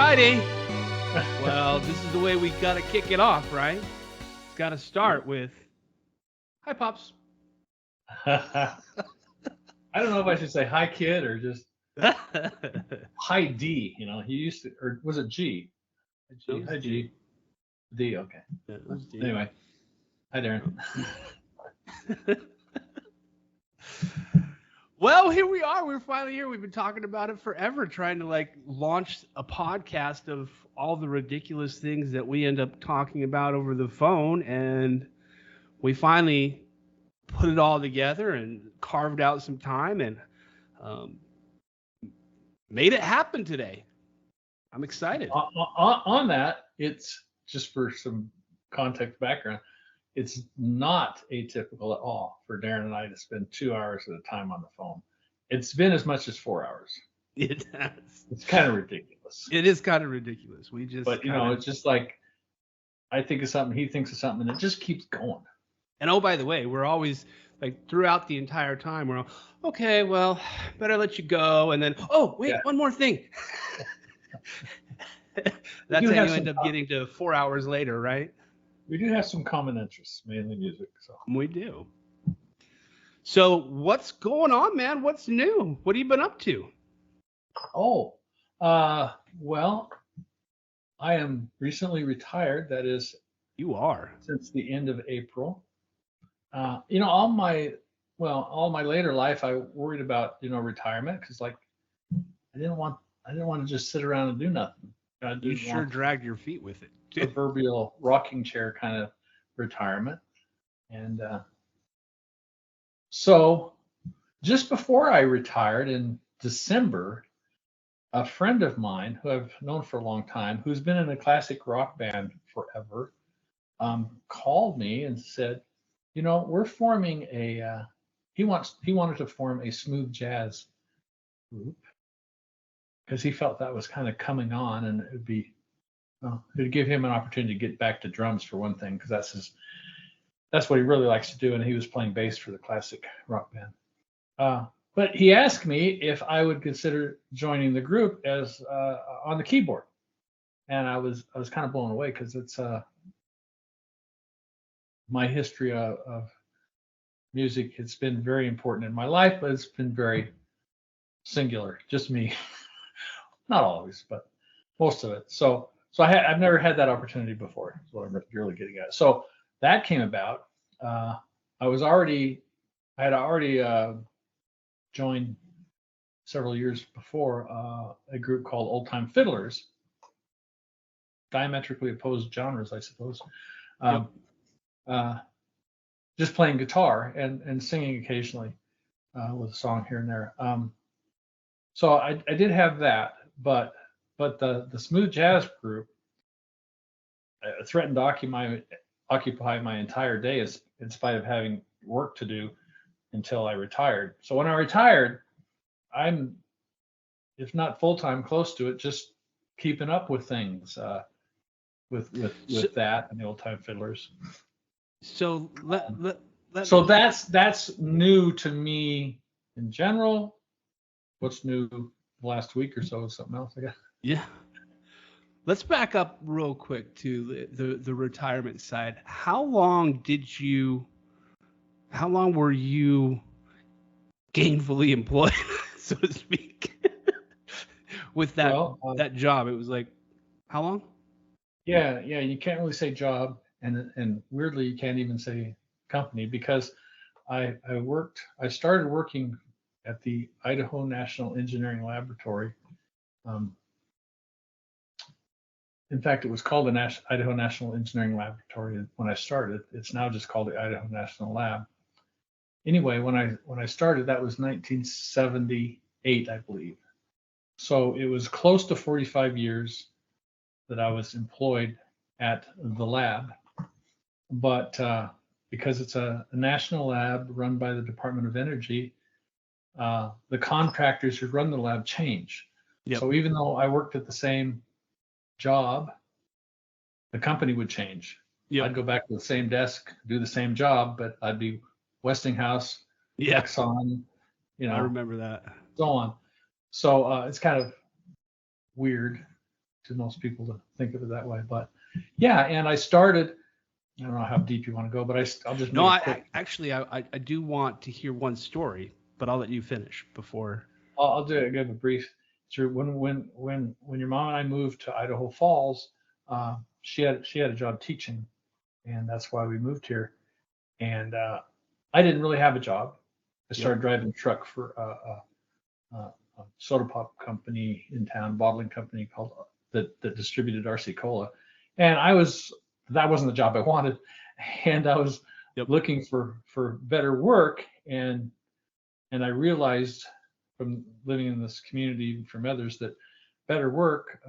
righty. Well, this is the way we got to kick it off, right? It's got to start with, hi, Pops. I don't know if I should say hi, kid, or just hi, D. You know, he used to, or was it G? G. Hi, G. D. Okay. Anyway, hi, Darren. Well, here we are. We're finally here. We've been talking about it forever, trying to launch a podcast of all the ridiculous things that we end up talking about over the phone, and we finally put it all together and carved out some time and made it happen today. I'm excited. On that, it's just for some context background. It's not atypical at all for Darren and I to spend 2 hours at a time on the phone. It's been as much as 4 hours. It has. It's kind of ridiculous. It is kind of ridiculous. But it's just like I think of something, he thinks of something, and it just keeps going. And oh, by the way, we're always throughout the entire time, we're all, okay, well, better let you go. And then, oh, wait, one more thing. That's how you end up getting to 4 hours later, right? We do have some common interests, mainly music. So we do. So what's going on, man? What's new? What have you been up to? Oh, well, I am recently retired. That is, you are since the end of April. All my later life, I worried about retirement because I didn't want to just sit around and do nothing. You sure dragged your feet with it. Proverbial rocking chair kind of retirement. And so just before I retired in December, a friend of mine who I've known for a long time, who's been in a classic rock band forever, called me and said, we're forming he wanted to form a smooth jazz group because he felt that was kind of coming on, and it'd give him an opportunity to get back to drums for one thing, because that's what he really likes to do, and he was playing bass for the classic rock band. But he asked me if I would consider joining the group as on the keyboard, and I was kind of blown away because it's my history of music. It's been very important in my life, but it's been very singular, just me. Not always, but most of it. So I've never had that opportunity before. Is what I'm really getting at. So that came about. I had already joined several years before a group called Old Time Fiddlers. Diametrically opposed genres, I suppose. Just playing guitar and singing occasionally with a song here and there. So I did have that. But the smooth jazz group threatened to occupy my entire day in spite of having work to do until I retired. So when I retired, I'm, if not full-time, close to it, just keeping up with things with that and the Old Time Fiddlers. So so that's new to me in general. What's new last week or so is something else, I guess. Yeah. Let's back up real quick to the retirement side. How long were you gainfully employed, so to speak, with that job? It was how long? Yeah, you can't really say job, and weirdly you can't even say company, because I started working at the Idaho National Engineering Laboratory. In fact, it was called the Idaho National Engineering Laboratory when I started. It's now just called the Idaho National Lab. Anyway, when I started, that was 1978, I believe. So it was close to 45 years that I was employed at the lab. But because it's a national lab run by the Department of Energy, the contractors who run the lab change. Yep. So even though I worked at the same job, the company would change. Yep. I'd go back to the same desk, do the same job, but I'd be Westinghouse, Exxon, I remember that. So on. So it's kind of weird to most people to think of it that way. But yeah, and I started. I don't know how deep you want to go, but I'll just No, make it quick. I do want to hear one story, but I'll let you finish before. I'll give a brief. Through when your mom and I moved to Idaho Falls, she had a job teaching, and that's why we moved here. And I didn't really have a job. I started driving a truck for a soda pop company in town, bottling company called that distributed RC Cola, and that wasn't the job I wanted, and I was looking for better work, and I realized from living in this community from others that better work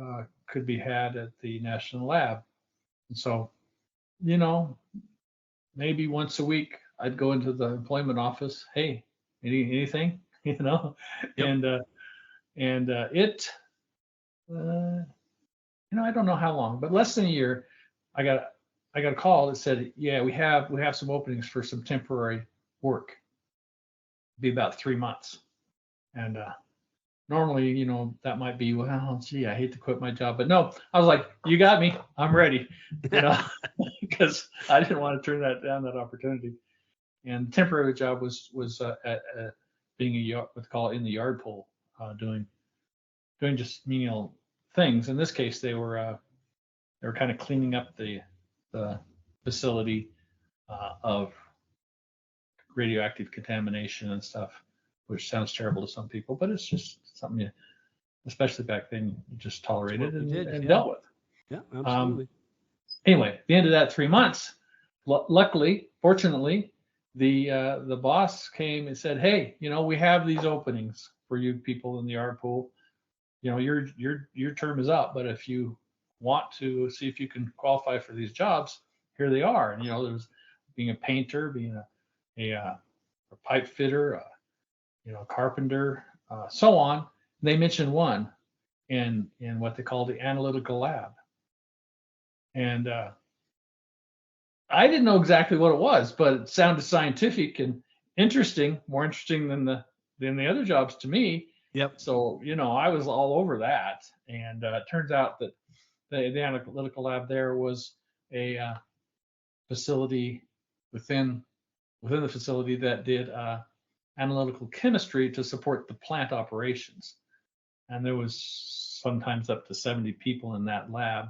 could be had at the National Lab. And so, maybe once a week I'd go into the employment office. Hey, anything, Yep. and it, I don't know how long, but less than a year, I got a call that said, yeah, we have some openings for some temporary work. It'd be about 3 months, and normally, that might be, well, gee, I hate to quit my job, but no, I was like, you got me, I'm ready, because I didn't want to turn that opportunity. And the temporary job was at being what they call in the yard pool, doing just menial things. In this case, they were kind of cleaning up the facility of radioactive contamination and stuff, which sounds terrible to some people, but it's just something you, especially back then, you just tolerated and dealt with. Yeah, absolutely. Anyway, at the end of that 3 months, fortunately, the boss came and said, hey, we have these openings for you people in the yard pool. Your term is up, but if you want to see if you can qualify for these jobs, here they are. And there was being a painter, being a pipe fitter, a carpenter, so on. They mentioned one in what they call the analytical lab, and I didn't know exactly what it was, but it sounded scientific and interesting, more interesting than the other jobs to me. Yep. So I was all over that, and it turns out that the analytical lab there was a facility within the facility that did analytical chemistry to support the plant operations. And there was sometimes up to 70 people in that lab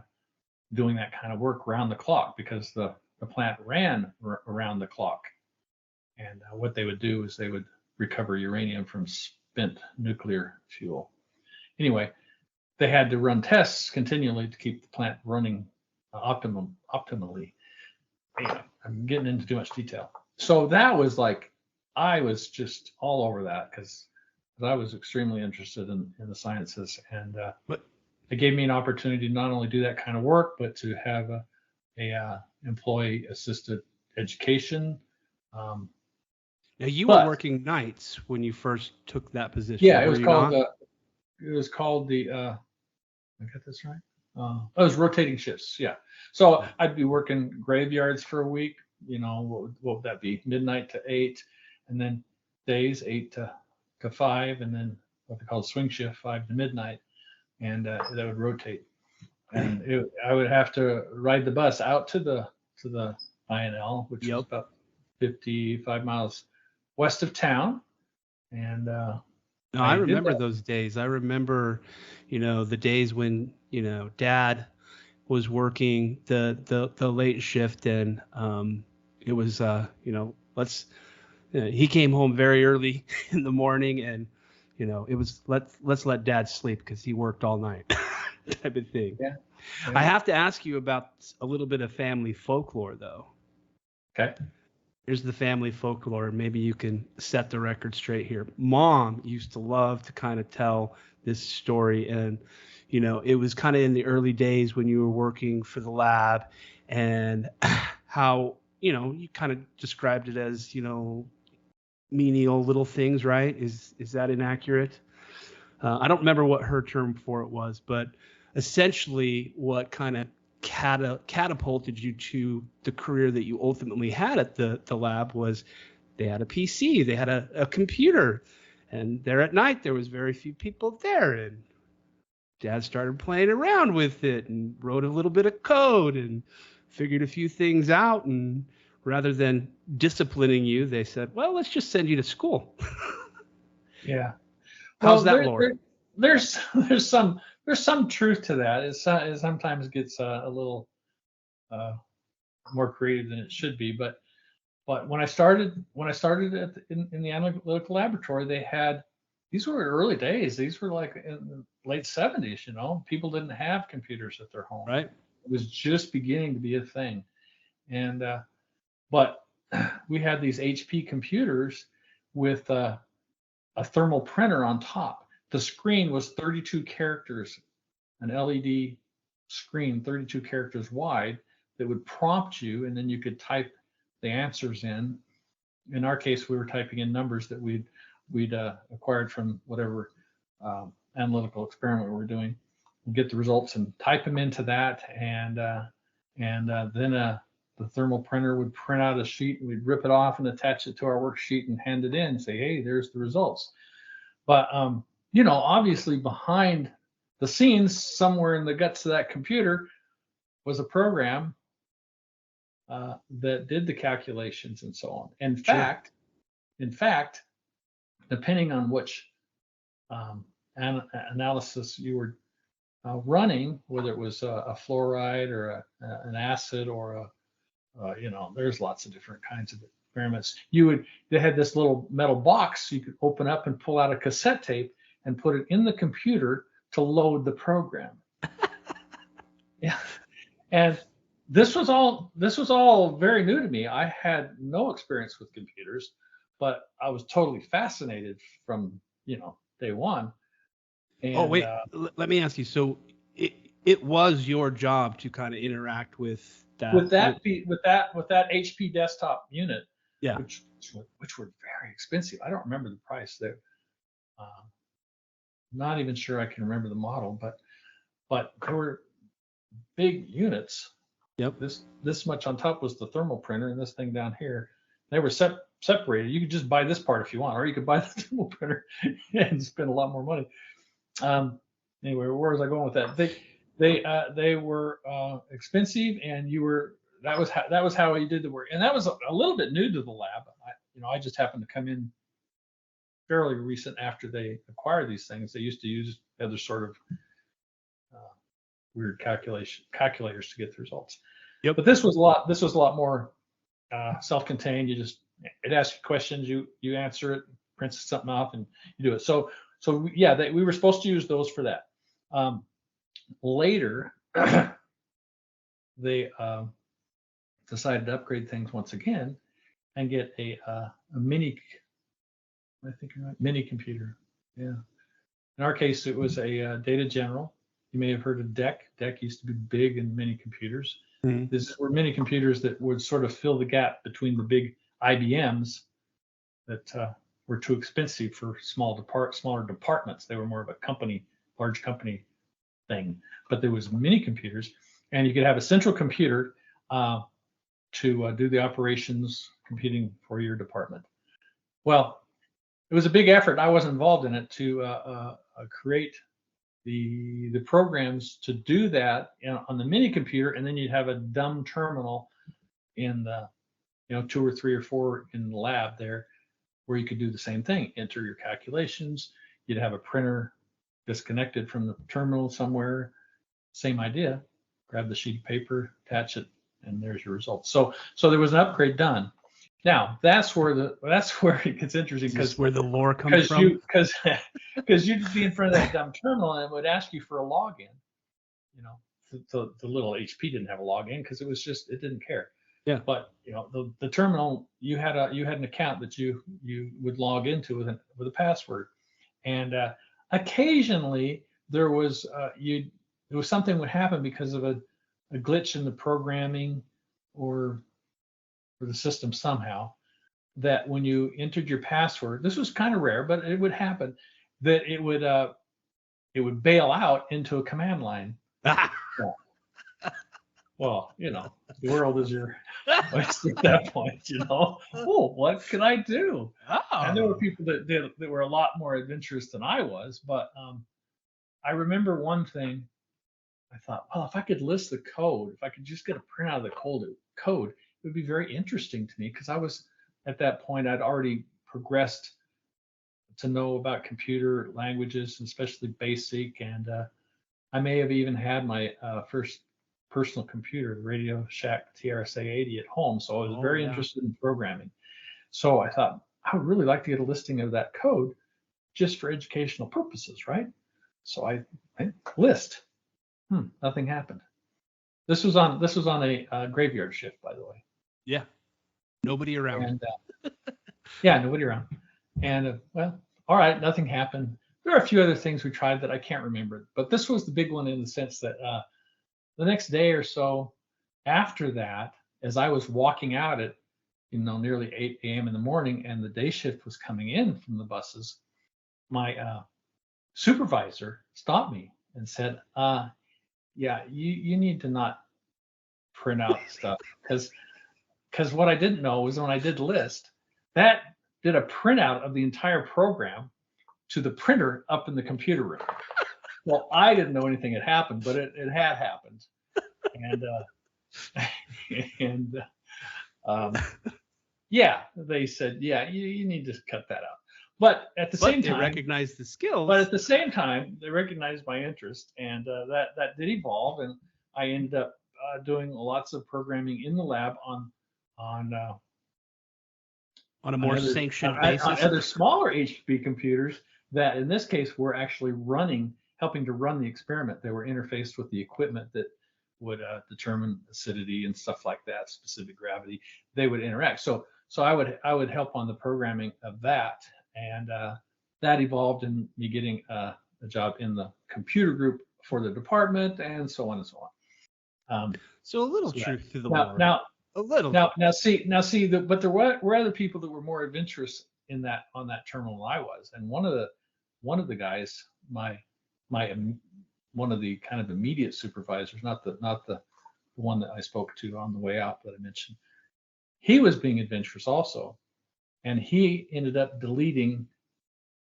doing that kind of work around the clock, because the plant ran around the clock. And what they would do is they would recover uranium from spent nuclear fuel. Anyway, they had to run tests continually to keep the plant running optimally. Anyway, I'm getting into too much detail. So that was like, I was just all over that because I was extremely interested in the sciences, and it gave me an opportunity to not only do that kind of work, but to have a employee assisted education. Now you were working nights when you first took that position. Yeah, it was called the. I got this right. It was rotating shifts. Yeah, so I'd be working graveyards for a week. What would that be? Midnight to 8, and then days 8 to 5, and then what they call swing shift, 5 to midnight, and that would rotate. And I would have to ride the bus out to the INL, which was about 55 miles west of town. And no, I remember those days. I remember, the days when Dad was working the late shift, and it was he came home very early in the morning, and it was let's let Dad sleep because he worked all night type of thing. Yeah. I have to ask you about a little bit of family folklore, though. Okay. Here's the family folklore. Maybe you can set the record straight here. Mom used to love to kind of tell this story, and it was kind of in the early days when you were working for the lab, and how you kind of described it as menial little things, right? Is that inaccurate? I don't remember what her term for it was, but essentially what kind of catapulted you to the career that you ultimately had at the lab was they had a PC, they had a computer, and there at night there was very few people there, and Dad started playing around with it and wrote a little bit of code and figured a few things out. And rather than disciplining you, they said, well, let's just send you to school. Yeah. How's Well, that, Lord? there's some truth to that. It sometimes gets a little uh, more creative than it should be. But when I started in the analytical laboratory, they had these were early days. These were like in the late 70s. People didn't have computers at their home. Right? It was just beginning to be a thing. And but we had these HP computers with a thermal printer on top. The screen was 32 characters, an LED screen, 32 characters wide, that would prompt you, and then you could type the answers in. In our case, we were typing in numbers that we'd acquired from whatever analytical experiment we were doing. We'd get the results and type them into that, and then the thermal printer would print out a sheet, and we'd rip it off and attach it to our worksheet and hand it in and say, hey, there's the results. But obviously behind the scenes, somewhere in the guts of that computer, was a program that did the calculations and so on. In fact, depending on which analysis you were running, whether it was a fluoride or an acid or there's lots of different kinds of experiments. They had this little metal box you could open up and pull out a cassette tape and put it in the computer to load the program. Yeah. And this was all very new to me. I had no experience with computers, but I was totally fascinated from day one. And, Oh, wait, let me ask you. So it was your job to kind of interact with that. with that HP desktop unit, Yeah. which were very expensive. I don't remember the price. They're not even sure I can remember the model, but there were big units. Yep. This much on top was the thermal printer, and this thing down here, they were separated. You could just buy this part if you want, or you could buy the thermal printer and spend a lot more money. Anyway, where was I going with that? They were expensive, and that was how you did the work, and that was a little bit new to the lab. I just happened to come in fairly recent after they acquired these things. They used to use other sort of weird calculators to get the results. Yep. But this was a lot more self-contained. It asks you questions, you answer it, prints something off, and you do it. So yeah, we were supposed to use those for that. Later, they decided to upgrade things once again and get a mini. I think you're right, mini computer. Yeah. In our case, it was a Data General. You may have heard of DEC. DEC used to be big in mini computers. Mm-hmm. These were mini computers that would sort of fill the gap between the big IBMs that were too expensive for smaller departments. They were more of a large company thing. But there was mini computers, and you could have a central computer to do the operations computing for your department. Well, it was a big effort. I wasn't involved in it to create the programs to do that on the mini computer, and then you'd have a dumb terminal in the 2 or 3 or 4 in the lab there where you could do the same thing, enter your calculations. You'd have a printer disconnected from the terminal somewhere, same idea, grab the sheet of paper, attach it, and there's your results. So there was an upgrade done. Now that's where it gets interesting, because where the lore comes from. Because you'd be in front of that dumb terminal and it would ask you for a login. The little HP didn't have a login because it didn't care. Yeah. But the terminal, you had an account that you would log into with a password, and occasionally there was something would happen because of a glitch in the programming or the system somehow, that when you entered your password, this was kind of rare, but it would happen, that it would bail out into a command line. Well, the world is your oyster at that point, Oh, what can I do? Oh. And there were people that were a lot more adventurous than I was, but I remember one thing. I thought, well, if I could list the code, if I could just get a printout of the code, it would be very interesting to me because I was at that point, I'd already progressed to know about computer languages, especially BASIC, and I may have even had my first personal computer, the Radio Shack TRSA-80 at home. So I was very interested in programming. So I thought I would really like to get a listing of that code just for educational purposes, right? So I list. Nothing happened. This was on a graveyard shift, by the way. Yeah. Nobody around. And yeah, nobody around. And well, all right, nothing happened. There are a few other things we tried that I can't remember, but this was the big one in the sense that the next day or so after that, as I was walking out at nearly 8 a.m. in the morning, and the day shift was coming in from the buses, my supervisor stopped me and said, "Yeah, you need to not print out stuff because what I didn't know was when I did list, that did a printout of the entire program to the printer up in the computer room." Well, I didn't know anything had happened, but it had happened, and yeah, they said, yeah, you need to cut that out. But at the same time, they recognized the skills. But at the same time, they recognized my interest, and that did evolve, and I ended up doing lots of programming in the lab on a more sanctioned basis, on other smaller HP computers that, in this case, were actually helping to run the experiment. They were interfaced with the equipment that would determine acidity and stuff like that, specific gravity. They would interact. So I would help on the programming of that, and that evolved in me getting a job in the computer group for the department, and so on and so on. So a little truth to the lore. Now, a little. Now see, but there were other people that were more adventurous on that terminal than I was, and one of the guys, one of the kind of immediate supervisors, not the one that I spoke to on the way out that I mentioned, he was being adventurous also, and he ended up deleting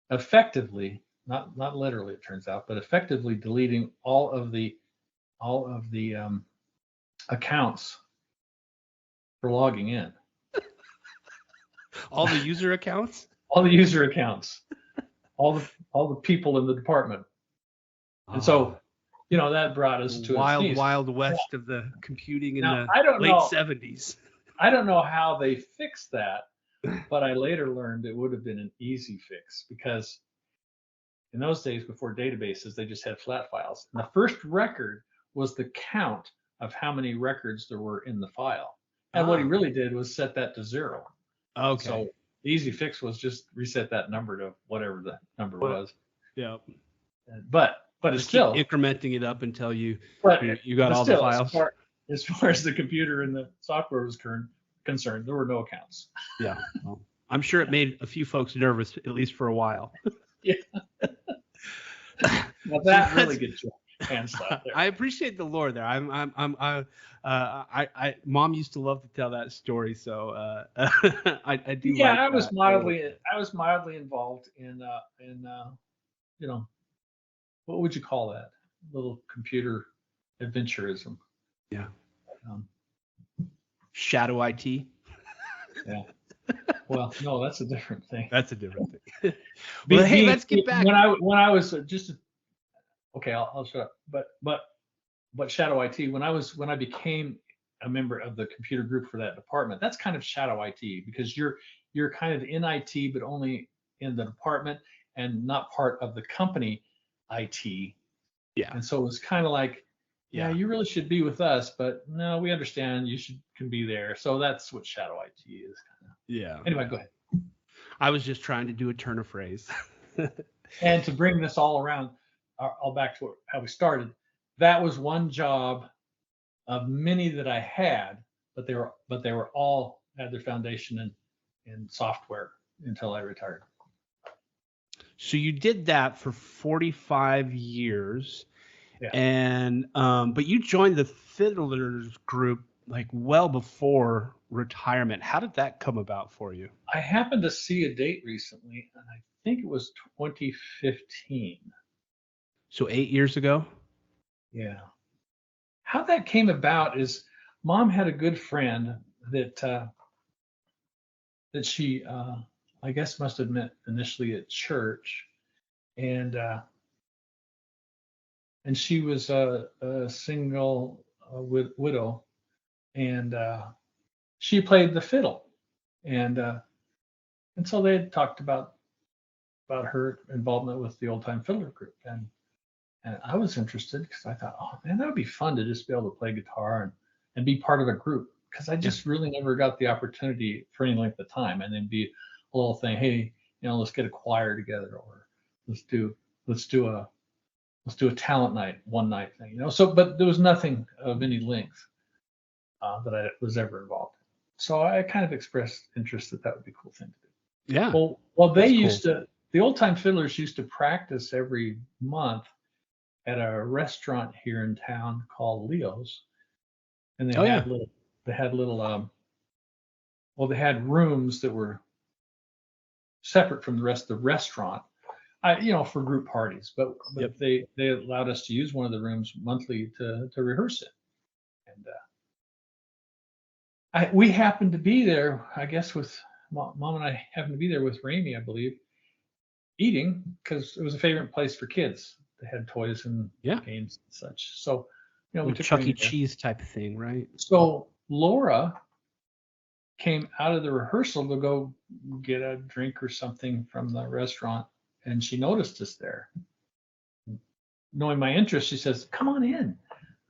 effectively, not literally it turns out, but effectively deleting all of the accounts for logging in. All the user accounts? All the user accounts. All the people in the department. And so, that brought us to wild west of the computing in the late 70s. I don't know how they fixed that, but I later learned it would have been an easy fix, because in those days before databases, they just had flat files. And the first record was the count of how many records there were in the file. And what he really did was set that to 0. Okay. So the easy fix was just reset that number to whatever the number was. Yeah. But it's still incrementing it up until you got all the files. As far as the computer and the software was concerned, there were no accounts. Yeah. Well, I'm sure it made a few folks nervous, at least for a while. Yeah. Well, that really gets your hand slapped there. I appreciate the lore there. Mom used to love to tell that story, so I do. Yeah, like I was mildly involved in what would you call that? Little computer adventurism. Yeah. Shadow IT. Yeah. Well, no, that's a different thing. That's a different thing. Well, hey, let's get back. When I was okay, I'll shut up. But Shadow IT, when I became a member of the computer group for that department, that's kind of Shadow IT, because you're kind of in IT, but only in the department and not part of the company IT. Yeah. And so it was kind of like, yeah, you really should be with us, but no, we understand you can be there. So that's what Shadow IT is kind of. Yeah. Anyway, go ahead. I was just trying to do a turn of phrase. And to bring this all around, all back to how we started, that was one job of many that I had, but they were all had their foundation in software until I retired. So you did that for 45 years. Yeah. And but you joined the Fiddlers group like well before retirement. How did that come about for you? I happened to see a date recently, and I think it was 2015. So 8 years ago. Yeah. How that came about is Mom had a good friend that she I guess must have met initially at church, and she was a single widow, and she played the fiddle, and so they had talked about her involvement with the Old Time Fiddler group, and I was interested because I thought, oh man, that would be fun to just be able to play guitar and be part of a group, because I Yeah. just really never got the opportunity for any length of time, and then be a little thing, hey, let's get a choir together, or let's do let's do a talent night one night thing, So, but there was nothing of any length that I was ever involved in. So I kind of expressed interest that would be a cool thing to do. Yeah. Well, That's cool. the Old Time Fiddlers used to practice every month at a restaurant here in town called Leo's, and Oh yeah. they had they had rooms that were separate from the rest of the restaurant, for group parties, but Yep. they allowed us to use one of the rooms monthly to rehearse it, and we happened to be there, I guess, with Mom, and I happened to be there with Ramey, I believe, eating, because it was a favorite place for kids. They had toys and Yeah. games and such. So, we Little took Chuck E. Ramey there. Cheese type of thing, right? So Laura came out of the rehearsal to go get a drink or something from the restaurant, and she noticed us there. Knowing my interest, she says, "Come on in."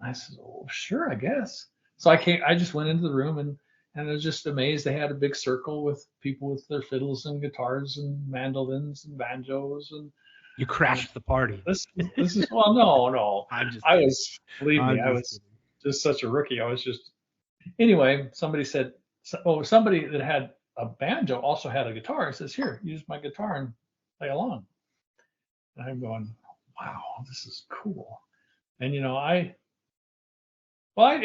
I said, "Oh, sure, I guess." So I just went into the room, and I was just amazed. They had a big circle with people with their fiddles and guitars and mandolins and banjos, and You crashed the party. this is well, no. I'm just I kidding. was, believe me, I'm I just was kidding. just such a rookie. I was just anyway. Somebody said, somebody that had a banjo also had a guitar. It says, "Here, use my guitar and play along." And I'm going, "Wow, this is cool." And it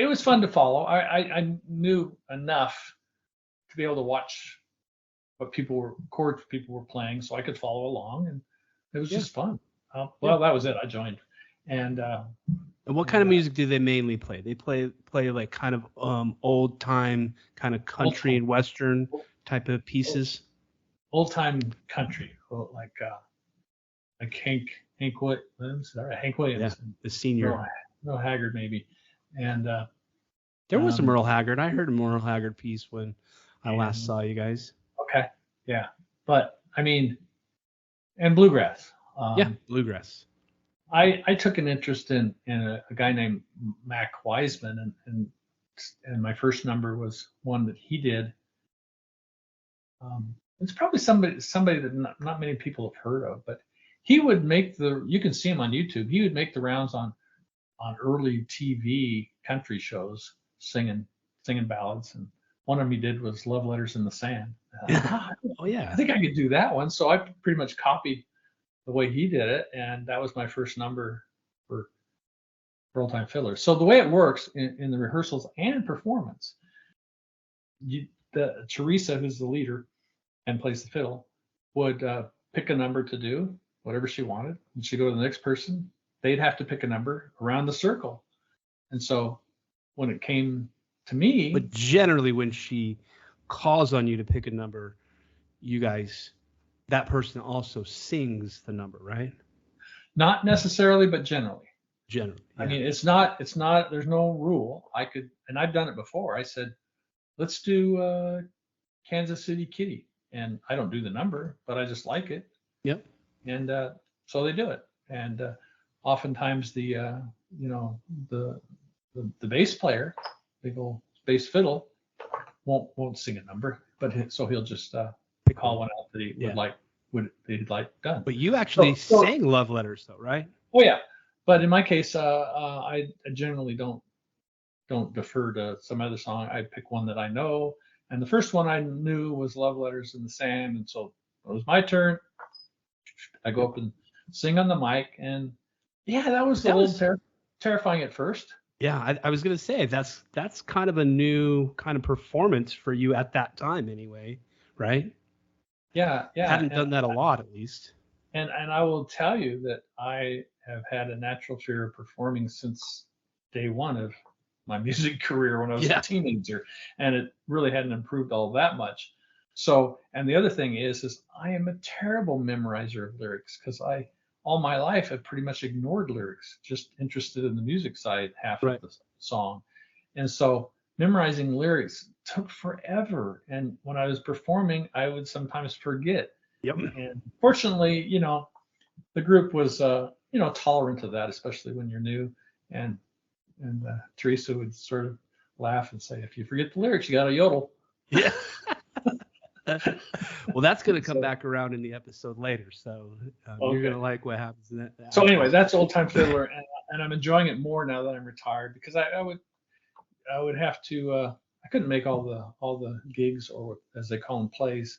was fun to follow. I knew enough to be able to watch what chords people were playing, so I could follow along, and it was Yeah. just fun. Yeah. That was it. I joined, and And what kind of music do they mainly play? They play like kind of old time, kind of country and western type of pieces. old time country, like Hank Williams, all right, Hank Williams, Yeah. The senior. Merle Haggard maybe, and There was a um, Merle Haggard. I heard a Merle Haggard piece when I last and saw you guys. okay, yeah, but I mean, and bluegrass. Yeah, bluegrass. I took an interest in a guy named Mac Wiseman, and my first number was one that he did. It's probably somebody that not many people have heard of, but he would make you can see him on YouTube. He would make the rounds on early TV country shows singing ballads, and one of them he did was Love Letters in the Sand. Oh yeah. I think I could do that one, so I pretty much copied the way he did it, and that was my first number for Old Time Fiddler. So the way it works in the rehearsals and performance, Teresa, who's the leader and plays the fiddle, would pick a number to do whatever she wanted, and she'd go to the next person. They'd have to pick a number around the circle, and so when it came to me, But generally, when she calls on you to pick a number, that person also sings the number, right? not necessarily, but generally. Generally. Yeah. I mean, it's not. There's no rule. I could, and I've done it before. I said, let's do Kansas City Kitty, and I don't do the number, but I just like it. Yep. And so they do it, and oftentimes the bass player, big old bass fiddle, won't sing a number, but so he'll just call one out that he would like done. But you actually sang Love Letters, though, right? Oh yeah, but in my case, I generally don't defer to some other song. I pick one that I know, and the first one I knew was Love Letters in the Sand, and so it was my turn. I go up and sing on the mic, and yeah, that was a little terrifying at first. Yeah, I was gonna say that's kind of a new kind of performance for you at that time, anyway, right? Yeah. Hadn't done that a lot, at least. And I will tell you that I have had a natural fear of performing since day one of my music career when I was a Yeah. teenager, and it really hadn't improved all that much. So, and the other thing is I am a terrible memorizer of lyrics because I all my life have pretty much ignored lyrics, just interested in the music side half of Right. the song. And so memorizing lyrics took forever. And when I was performing, I would sometimes forget. Yep. And fortunately, the group was, tolerant of that, especially when you're new. And Teresa would sort of laugh and say, if you forget the lyrics, you got to yodel. Yeah. Well, that's going to come So, back around in the episode later. So you're okay. going to like what happens in that. So anyway, that's Old Time Fiddler, and I'm enjoying it more now that I'm retired because I would have to I couldn't make all the gigs or as they call them plays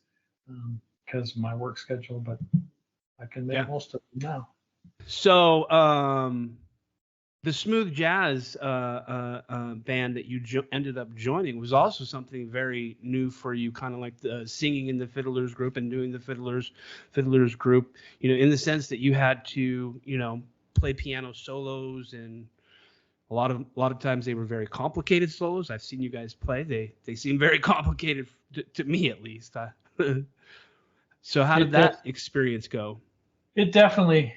because of my work schedule, but I can make Yeah. most of them now. So the smooth jazz band that you ended up joining was also something very new for you, kind of like the singing in the fiddlers group and doing the fiddlers group, in the sense that you had to, play piano solos, and a lot of times they were very complicated solos. I've seen you guys play. They seem very complicated to me, at least. So how did that experience go? It definitely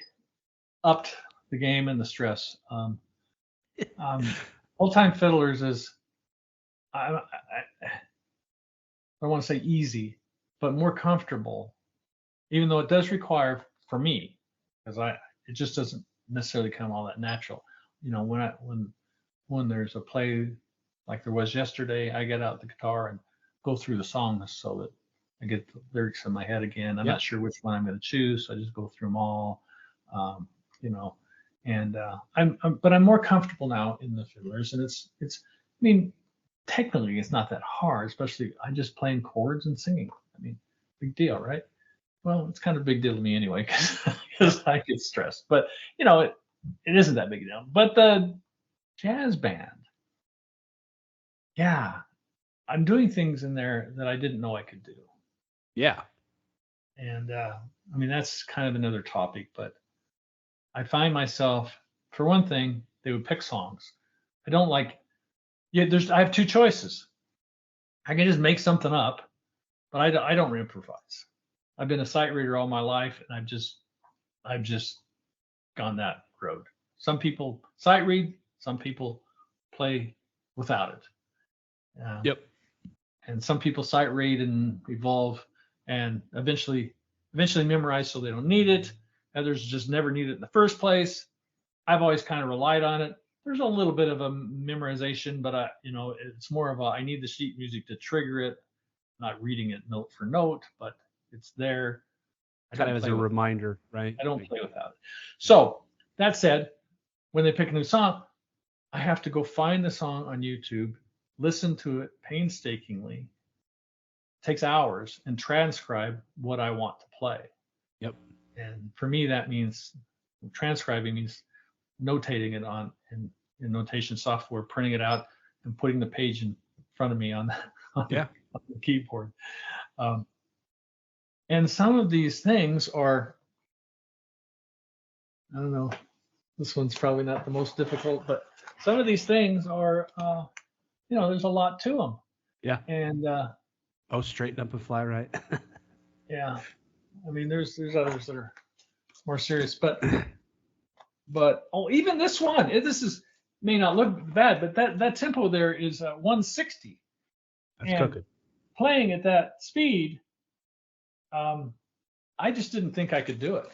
upped the game and the stress. Old Time Fiddlers is I don't want to say easy, but more comfortable, even though it does require for me, because it just doesn't necessarily come all that natural. When there's a play like there was yesterday, I get out the guitar and go through the songs so that I get the lyrics in my head again. I'm not sure which one I'm going to choose, so I just go through them all. Um, you know, and but I'm more comfortable now in the fiddlers, and it's. I mean, technically it's not that hard, especially I'm just playing chords and singing. I mean, big deal, right? Well, it's kind of a big deal to me anyway because I get stressed. But it isn't that big a deal. But the jazz band, yeah, I'm doing things in there that I didn't know I could do. Yeah. And I mean, that's kind of another topic, but I find myself, for one thing, they would pick songs. I don't like, yeah, I have two choices. I can just make something up, but I don't improvise. I've been a sight reader all my life, and I've just gone that road. Some people sight read, some people play without it. Yep. And some people sight read and evolve and eventually memorize so they don't need it. Others just never need it in the first place. I've always kind of relied on it. There's a little bit of a memorization, but it's more of I need the sheet music to trigger it, not reading it note for note, but it's there. Kind of as a reminder, right? I don't play without it. So that said, when they pick a new song, I have to go find the song on YouTube, listen to it painstakingly. It takes hours, and transcribe what I want to play. Yep. And for me, that means transcribing means notating it in notation software, printing it out, and putting the page in front of me on the keyboard. And some of these things are, I don't know, this one's probably not the most difficult, but some of these things are, there's a lot to them. Yeah. And straighten up and fly right. Yeah. I mean, there's others that are more serious, but even this one, may not look bad, but that tempo there is 160. That's cooking. Playing at that speed, I just didn't think I could do it.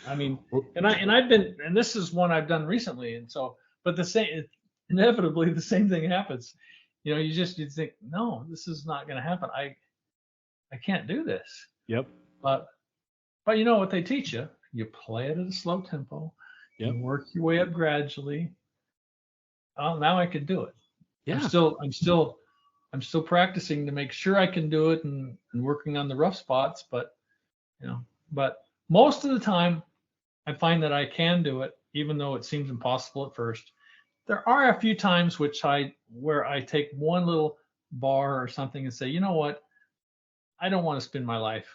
I mean, and this is one I've done recently, and so, but inevitably the same thing happens. You think, no, this is not going to happen. I can't do this. Yep. But you know what they teach you? You play it at a slow tempo. Yep. You work your way up gradually. Oh, now I can do it. Yeah. I'm still practicing to make sure I can do it and working on the rough spots. But most of the time, I find that I can do it, even though it seems impossible at first. There are a few times where I take one little bar or something and say, you know what? I don't want to spend my life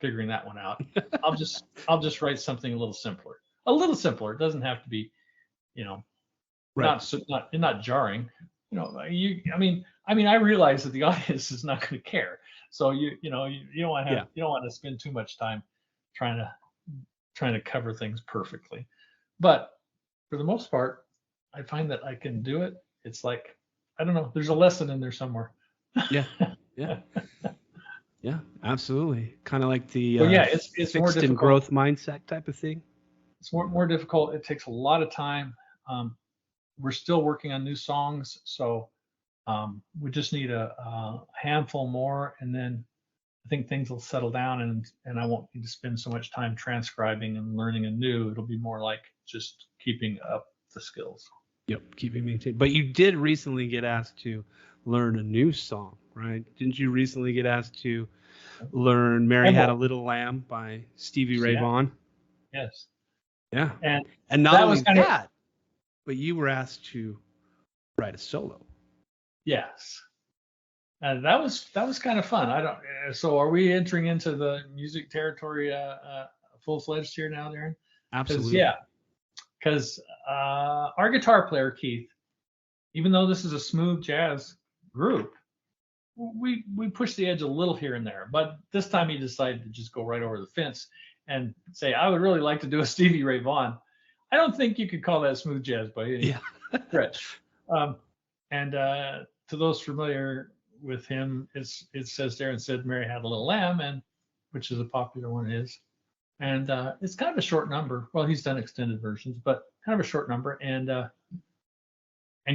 figuring that one out. I'll just write something a little simpler. A little simpler. It doesn't have to be, you know, Right. not jarring. You know, I realize that the audience is not going to care. So you don't want to you don't want to spend too much time trying to cover things perfectly. But for the most part, I find that I can do it. It's like, I don't know, there's a lesson in there somewhere. Yeah. Yeah. Yeah, absolutely. Kind of like the So yeah, it's more fixed and difficult. growth mindset type of thing. It's more difficult. It takes a lot of time. We're still working on new songs, so we just need a handful more, and then I think things will settle down, and I won't need to spend so much time transcribing and learning anew. It'll be more like just keeping up the skills. Yep, keeping maintained. But you did recently get asked to learn a new song, right? Didn't you recently get asked to learn "Mary Had a Little Lamb" by Stevie Ray Vaughan? Yes. Yeah. And not that only was kind of, that, but you were asked to write a solo. yes. And that was kind of fun. So are we entering into the music territory full-fledged here now, Darren? Absolutely. Because our guitar player Keith, even though this is a smooth jazz group, we pushed the edge a little here and there. But this time he decided to just go right over the fence and say, I would really like to do a Stevie Ray Vaughan. I don't think you could call that smooth jazz by any stretch. And to those familiar with him, it says Darren said Mary Had a Little Lamb, and which is a popular one of his. And it's kind of a short number. Well, he's done extended versions, but kind of a short number. And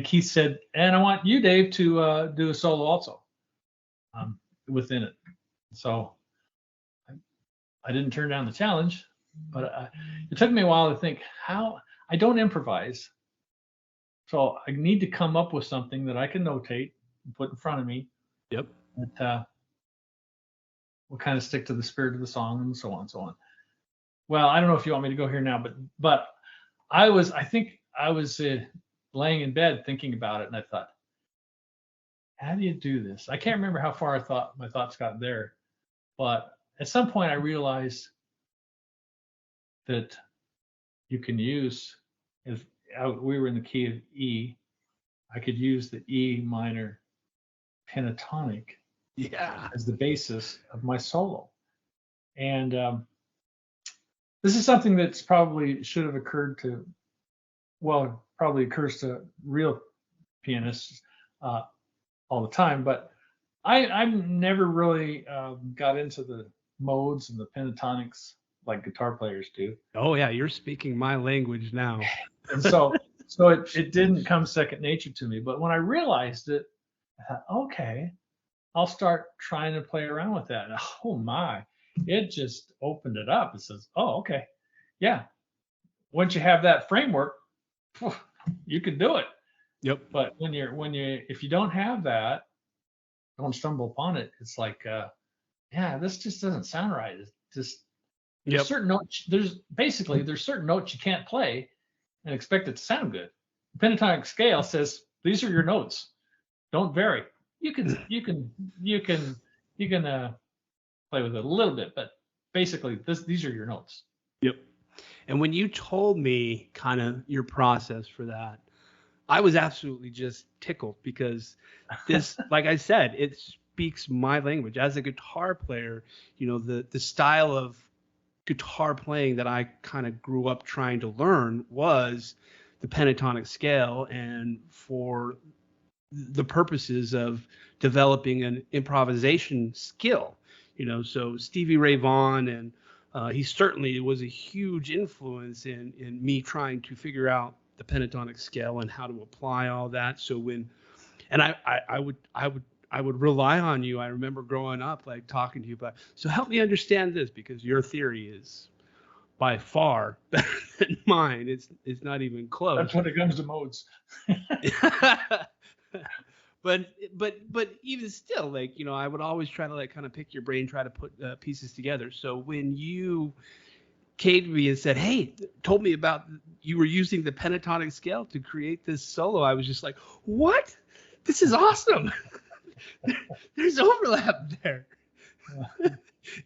Keith said, and I want you, Dave, to do a solo also within it. So I didn't turn down the challenge, but it took me a while to think how I don't improvise. So I need to come up with something that I can notate and put in front of me. Yep. That will kind of stick to the spirit of the song and so on and so on. Well, I don't know if you want me to go here now, but I think I was laying in bed thinking about it, and I thought, how do you do this? I can't remember how far my thoughts got there, but at some point I realized that you can use, if we were in the key of E, I could use the E minor pentatonic as the basis of my solo. And this is something that's probably should have occurred to, well, probably occurs to real pianists all the time, but I've never really got into the modes and the pentatonics like guitar players do. Oh yeah, you're speaking my language now. And so it didn't come second nature to me. But when I realized it, I thought, okay, I'll start trying to play around with that. And oh my, it just opened it up. It says, oh, okay, yeah. Once you have that framework, you can do it. Yep. But if you don't have that, don't stumble upon it. It's like, this just doesn't sound right. It's just there's certain notes. There's certain notes you can't play and expect it to sound good. The pentatonic scale says these are your notes. Don't vary. You can play with it a little bit, but basically these are your notes. Yep. And when you told me kind of your process for that, I was absolutely just tickled because this, like I said, it speaks my language. As a guitar player, the style of guitar playing that I kind of grew up trying to learn was the pentatonic scale, and for the purposes of developing an improvisation skill, so Stevie Ray Vaughan, and he certainly was a huge influence in me trying to figure out the pentatonic scale and how to apply all that. So I would rely on you. I remember growing up, like talking to you about, so help me understand this, because your theory is by far better than mine. It's not even close. That's when it comes to modes. But even still, like, I would always try to like kind of pick your brain, try to put pieces together. So when you came to me and said, hey, told me about you were using the pentatonic scale to create this solo, I was just like, what? This is awesome. There's overlap there.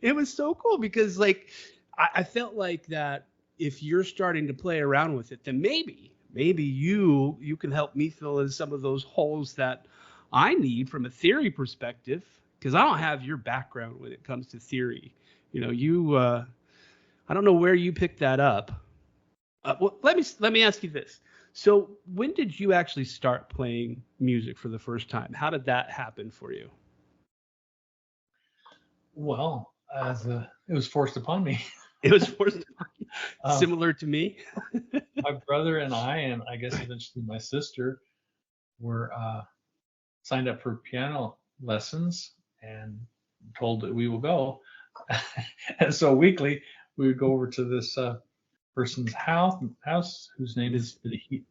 It was so cool because like I felt like that if you're starting to play around with it, then maybe you can help me fill in some of those holes that I need from a theory perspective because I don't have your background when it comes to theory. You know, you I don't know where you picked that up. Well, let me ask you this. So, when did you actually start playing music for the first time? How did that happen for you? Well, it was forced upon me. It was forced Um, similar to me. my brother and I guess eventually my sister were signed up for piano lessons and told that we will go. And so weekly we would go over to this person's house whose name is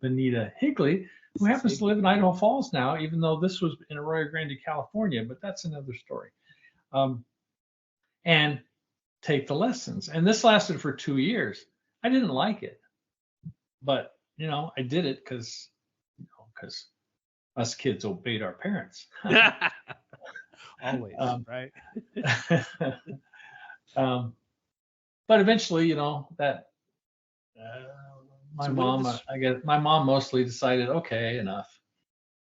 Benita Higley, who happens to live in Idaho Falls now, even though this was in Arroyo Grande, California, but that's another story. Um, and take the lessons. And this lasted for 2 years. I didn't like it, but I did it because us kids obeyed our parents. Always, um, right? um, but eventually, that my So when did mom, this? I guess my mom mostly decided, okay, enough.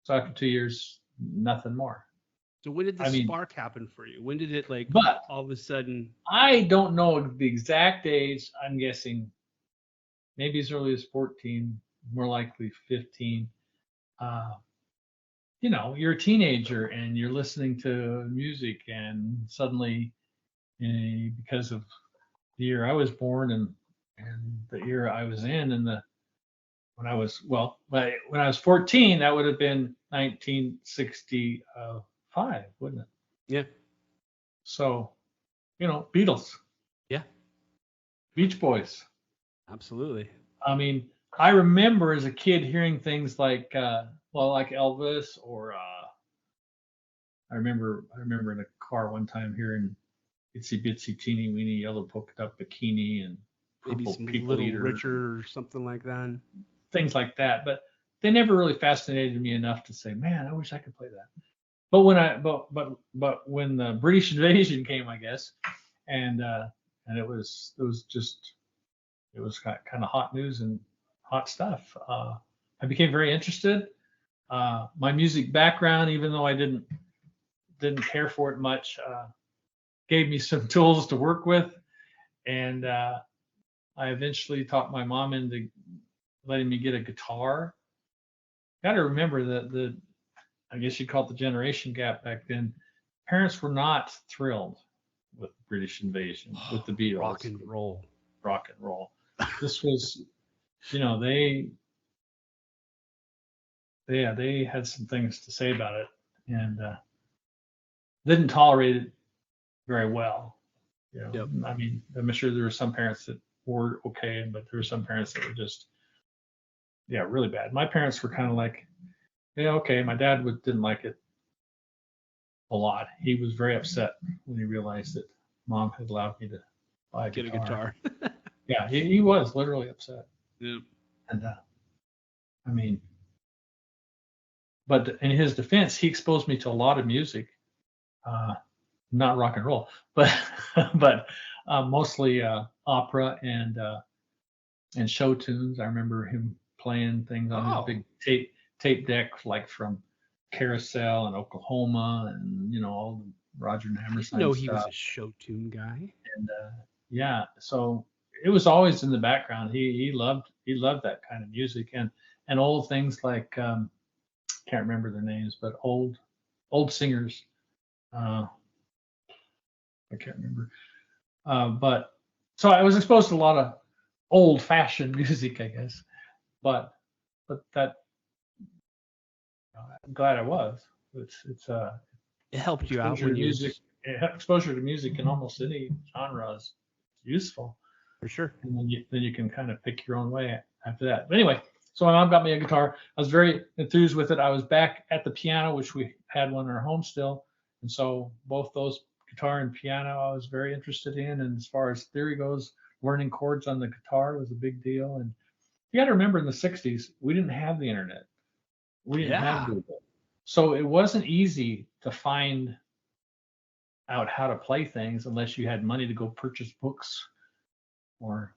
So after 2 years, nothing more. So when did the I mean, spark happen for you? When did it like but all of a sudden? I don't know the exact age. I'm guessing maybe as early as 14, more likely 15. Uh, you're a teenager and you're listening to music, and suddenly, because of the year I was born and the era I was in, and when I was when I was 14, that would have been 1965, wouldn't it? Yeah, So, Beatles, yeah, Beach Boys. absolutely. I mean, I remember as a kid hearing things like, like Elvis, or I remember in a car one time hearing Itsy Bitsy Teeny Weeny Yellow Polka Dot Bikini and Maybe Purple some People Little Eater, Richard or something like that. things like that. But they never really fascinated me enough to say, man, I wish I could play that. But when the British invasion came, I guess, and it was kind of hot news and hot stuff. I became very interested. My music background, even though I didn't care for it much, gave me some tools to work with, and I eventually talked my mom into letting me get a guitar. Got to remember that I guess you'd call it the generation gap back then. Parents were not thrilled with British invasion, with the Beatles, Rock and roll. rock and roll. This was, they they had some things to say about it, and didn't tolerate it very well. Yep. I mean, I'm sure there were some parents that were okay, but there were some parents that were just, yeah, really bad. My parents were kind of like, yeah, okay. My dad didn't like it a lot. He was very upset when he realized that mom had allowed me to buy a Get a guitar. guitar. Yeah, he was literally upset. Yep. And I mean, but in his defense, he exposed me to a lot of music, uh, not rock and roll, but but mostly opera and show tunes. I remember him playing things on his Oh, big tape deck, like from Carousel and Oklahoma, and all the Roger and I didn't Hammerstein know he stuff. was a show tune guy. And yeah, so it was always in the background. He loved that kind of music, and old things like, can't remember their names, but old singers. Uh, I can't remember. But so I was exposed to a lot of old fashioned music, I guess. But that, I'm glad I was. It's It helped you out exposure when to you music. Exposure to music in almost any genre is useful, for sure. and then you can kind of pick your own way after that. But anyway, so my mom got me a guitar. I was very enthused with it. I was back at the piano, which we had one in our home still, and so both those, guitar and piano, I was very interested in. And as far as theory goes, learning chords on the guitar was a big deal. And you got to remember, in the '60s, we didn't have the internet. We didn't have Yeah. Google. So it wasn't easy to find out how to play things unless you had money to go purchase books or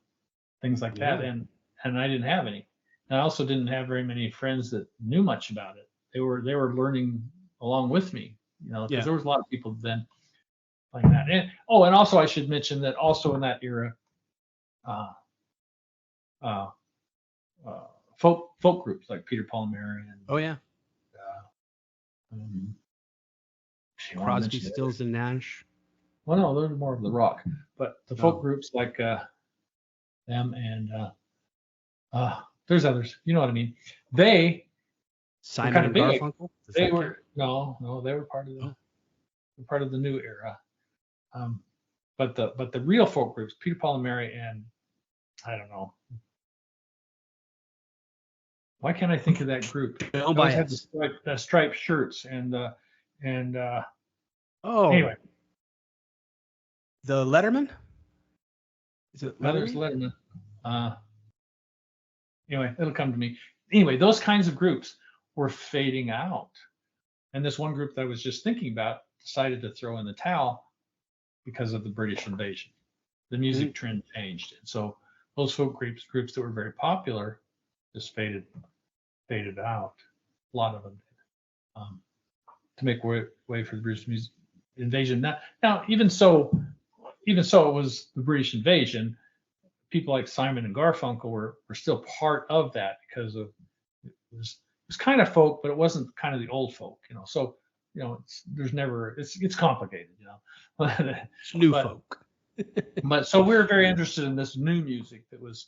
things like that. Yeah. And I didn't have any. And I also didn't have very many friends that knew much about it. They were learning along with me, because Yeah. there was a lot of people then playing that. And also I should mention that also in that era, uh, uh, folk groups like Peter Paul and Mary and Oh yeah. um, if you want to Crosby, mention it. Stills, and Nash. Well, no, they're more of the rock, but the folk Oh. groups like them and there's others. You know what I mean? They were Simon kind of and big. Garfunkel. Does They that count? were no, they were Oh. part of the new era. Um, but the real folk groups, Peter Paul and Mary, and I don't know. Why can't I think of that group? They Bill always had Baez. the striped shirts and Oh, anyway, the Letterman. Is it others Letterman? Letterman. Anyway, it'll come to me. Anyway, those kinds of groups were fading out. And this one group that I was just thinking about decided to throw in the towel because of the British invasion. The music trend changed. And so those folk groups that were very popular just faded out. A lot of them did. To make way for the British music invasion. Now, even so, it was the British invasion. People like Simon and Garfunkel were still part of that because of it was kind of folk, but it wasn't kind of the old folk, So it's complicated, It's new but, folk. but so we were very interested in this new music that was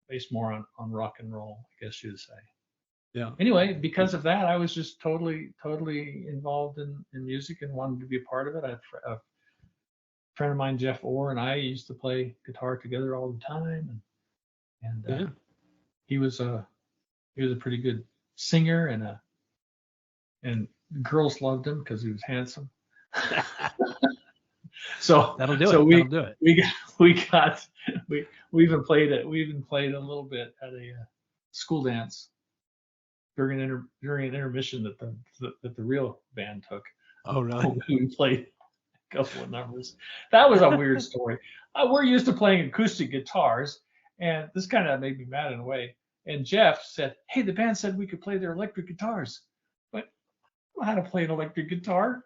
based more on rock and roll, I guess you'd say. Yeah. Anyway, because of that, I was just totally involved in music and wanted to be a part of it. I had a friend of mine, Jeff Orr, and I used to play guitar together all the time, and he was a pretty good singer, and girls loved him because he was handsome. So That'll do so it. we That'll do it. we even played it. We even played a little bit at a school dance during an intermission that the real band took. Oh really? We played a couple of numbers. That was a weird story. We're used to playing acoustic guitars, and this kind of made me mad in a way. And Jeff said, "Hey, the band said we could play their electric guitars, but I don't know how to play an electric guitar."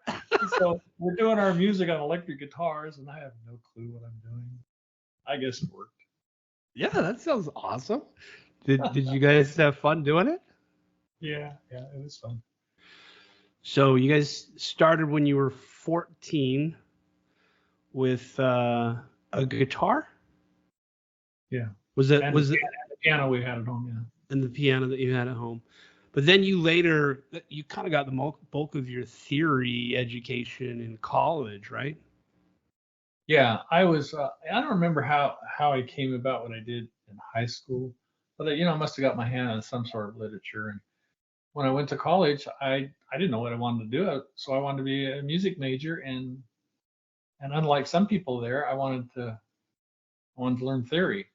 So we're doing our music on electric guitars, and I have no clue what I'm doing. I guess it worked. Yeah, that sounds awesome. Did you guys have fun doing it? Yeah, it was fun. So you guys started when you were 14 with a guitar? Yeah. Was it And the piano we had at home? Yeah. And the piano that you had at home? But then you kind of got the bulk of your theory education in college, right? Yeah, I was. I don't remember how I came about what I did in high school, but I must have got my hand on some sort of literature. And when I went to college, I didn't know what I wanted to do, so I wanted to be a music major. And unlike some people there, I wanted to learn theory.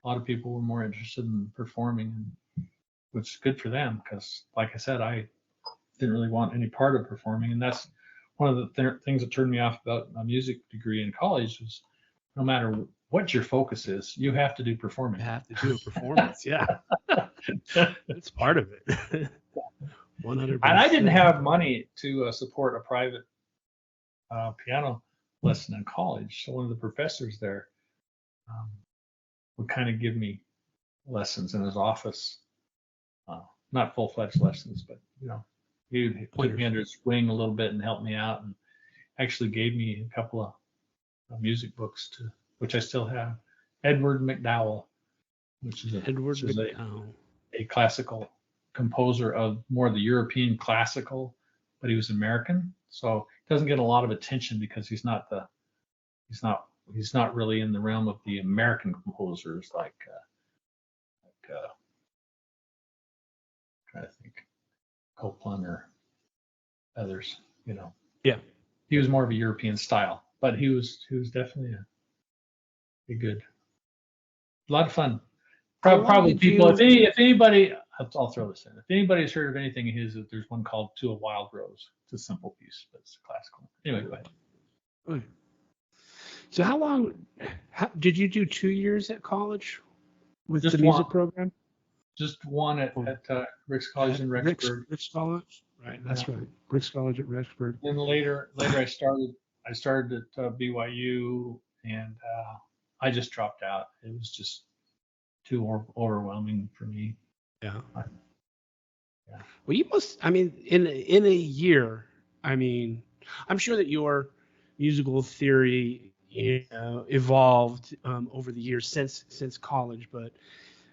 A lot of people were more interested in performing, which is good for them because, like I said, I didn't really want any part of performing, and that's one of the things that turned me off about a music degree in college was no matter what your focus is, you have to do performing. You have to do a performance, yeah. That's part of it. 100%. And I didn't have money to support a private piano lesson in college, so one of the professors there would kind of give me lessons in his office, not full-fledged lessons, but he would put me under his wing a little bit and help me out, and actually gave me a couple of music books which I still have. Edward McDowell, which is a classical composer of more of the European classical, but he was American, so he doesn't get a lot of attention because he's not really in the realm of the American composers like trying to think, Copland or others. Yeah. He was more of a European style, but he was definitely a good, a lot of fun. Probably people. If anybody, I'll throw this in. If anybody's heard of anything of his, there's one called "To a Wild Rose." a simple piece, but it's classical. Anyway, go ahead. Okay. So how did you do 2 years at college with Just the one, music program? just one at Oh, Rick's College at in Rexburg. Rick's College? Right, Yeah. that's right. Rick's College at Rexburg. Then later I started at BYU, and I just dropped out. It was just too overwhelming for me. Yeah. I- yeah. Well, you must. I mean, in a year, I mean, I'm sure that your musical theory, evolved over the years since college. But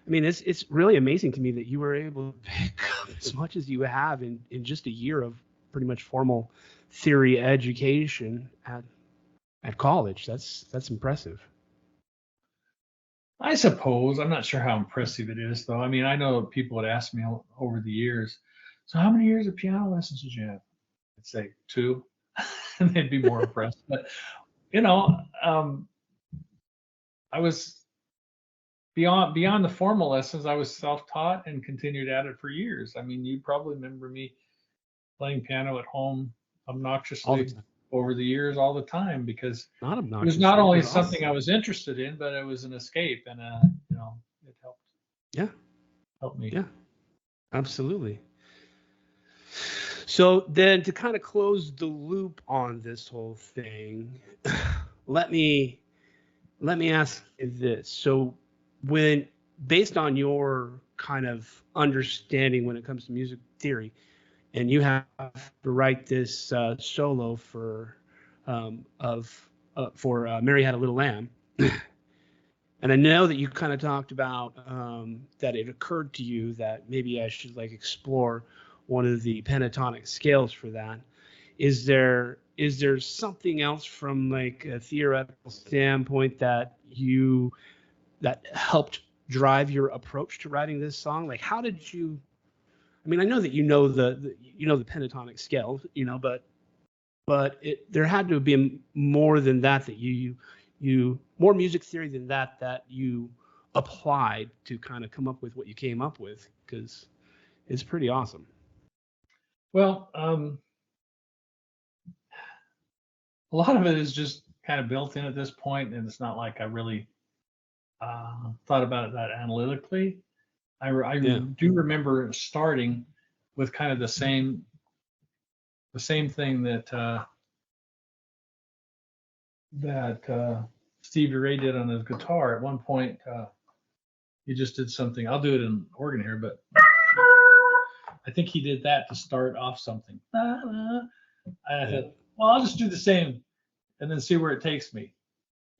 I mean, it's really amazing to me that you were able to pick up as much as you have in just a year of pretty much formal theory education at college. That's impressive. I suppose I'm not sure how impressive it is, though. I mean, I know people would ask me over the years, so how many years of piano lessons did you have? I'd say 2, and they'd be more impressed. But you know, I was beyond the formal lessons. I was self-taught and continued at it for years. I mean, you probably remember me playing piano at home All the obnoxiously time. over the years, all the time, because Not it was obnoxious. not It only was something awesome. I was interested in, but it was an escape, and it Yeah. helped me. Yeah. Absolutely. So then to kind of close the loop on this whole thing, let me ask you this. So when based on your kind of understanding when it comes to music theory, and you have to write this solo for Mary Had a Little Lamb, and I know that you kind of talked about that it occurred to you that maybe I should like explore one of the pentatonic scales for that. Is there something else from like a theoretical standpoint that helped drive your approach to writing this song? Like, how did you? I mean, I know that you know the pentatonic scale, but there had to be more than that you more music theory than that you applied to kind of come up with what you came up with, because it's pretty awesome. Well, a lot of it is just kind of built in at this point, and it's not like I really thought about it that analytically. I Yeah. do remember starting with kind of the same thing that Stevie Ray did on his guitar. At one point, he just did something. I'll do it in organ here, but I think he did that to start off something. And I Yeah. thought, well, I'll just do the same and then see where it takes me.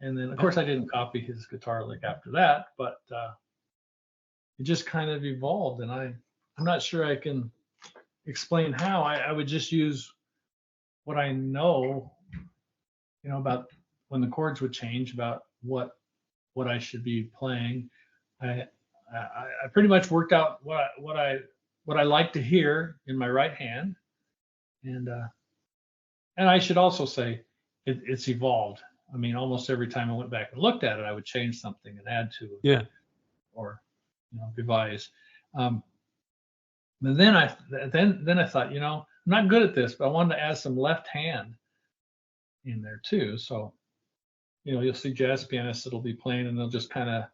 And then, of Yeah. course, I didn't copy his guitar lick after that, but it just kind of evolved. And I'm not sure I can explain how. I would just use what I know, about when the chords would change, about what I should be playing. I I pretty much worked out what I like to hear in my right hand, and I should also say it's evolved. I mean, almost every time I went back and looked at it, I would change something and add to it, Yeah. or revise. Um, but then I thought, I'm not good at this, but I wanted to add some left hand in there too. So you'll see jazz pianists that'll be playing and they'll just kind of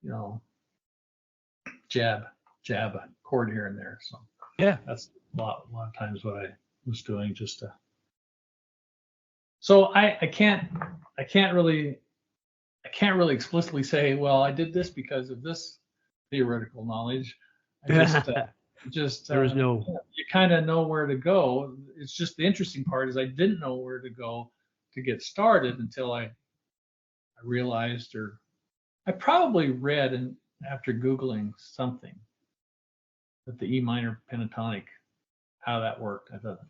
you know jab a chord here and there. So Yeah. that's a lot of times what I was doing, just to. So I can't really explicitly say, well, I did this because of this theoretical knowledge. I just There was no. you kind of know where to go. It's just the interesting part is I didn't know where to go to get started until I realized, or I probably read, and after Googling something, that the E minor pentatonic, how that worked. I thought,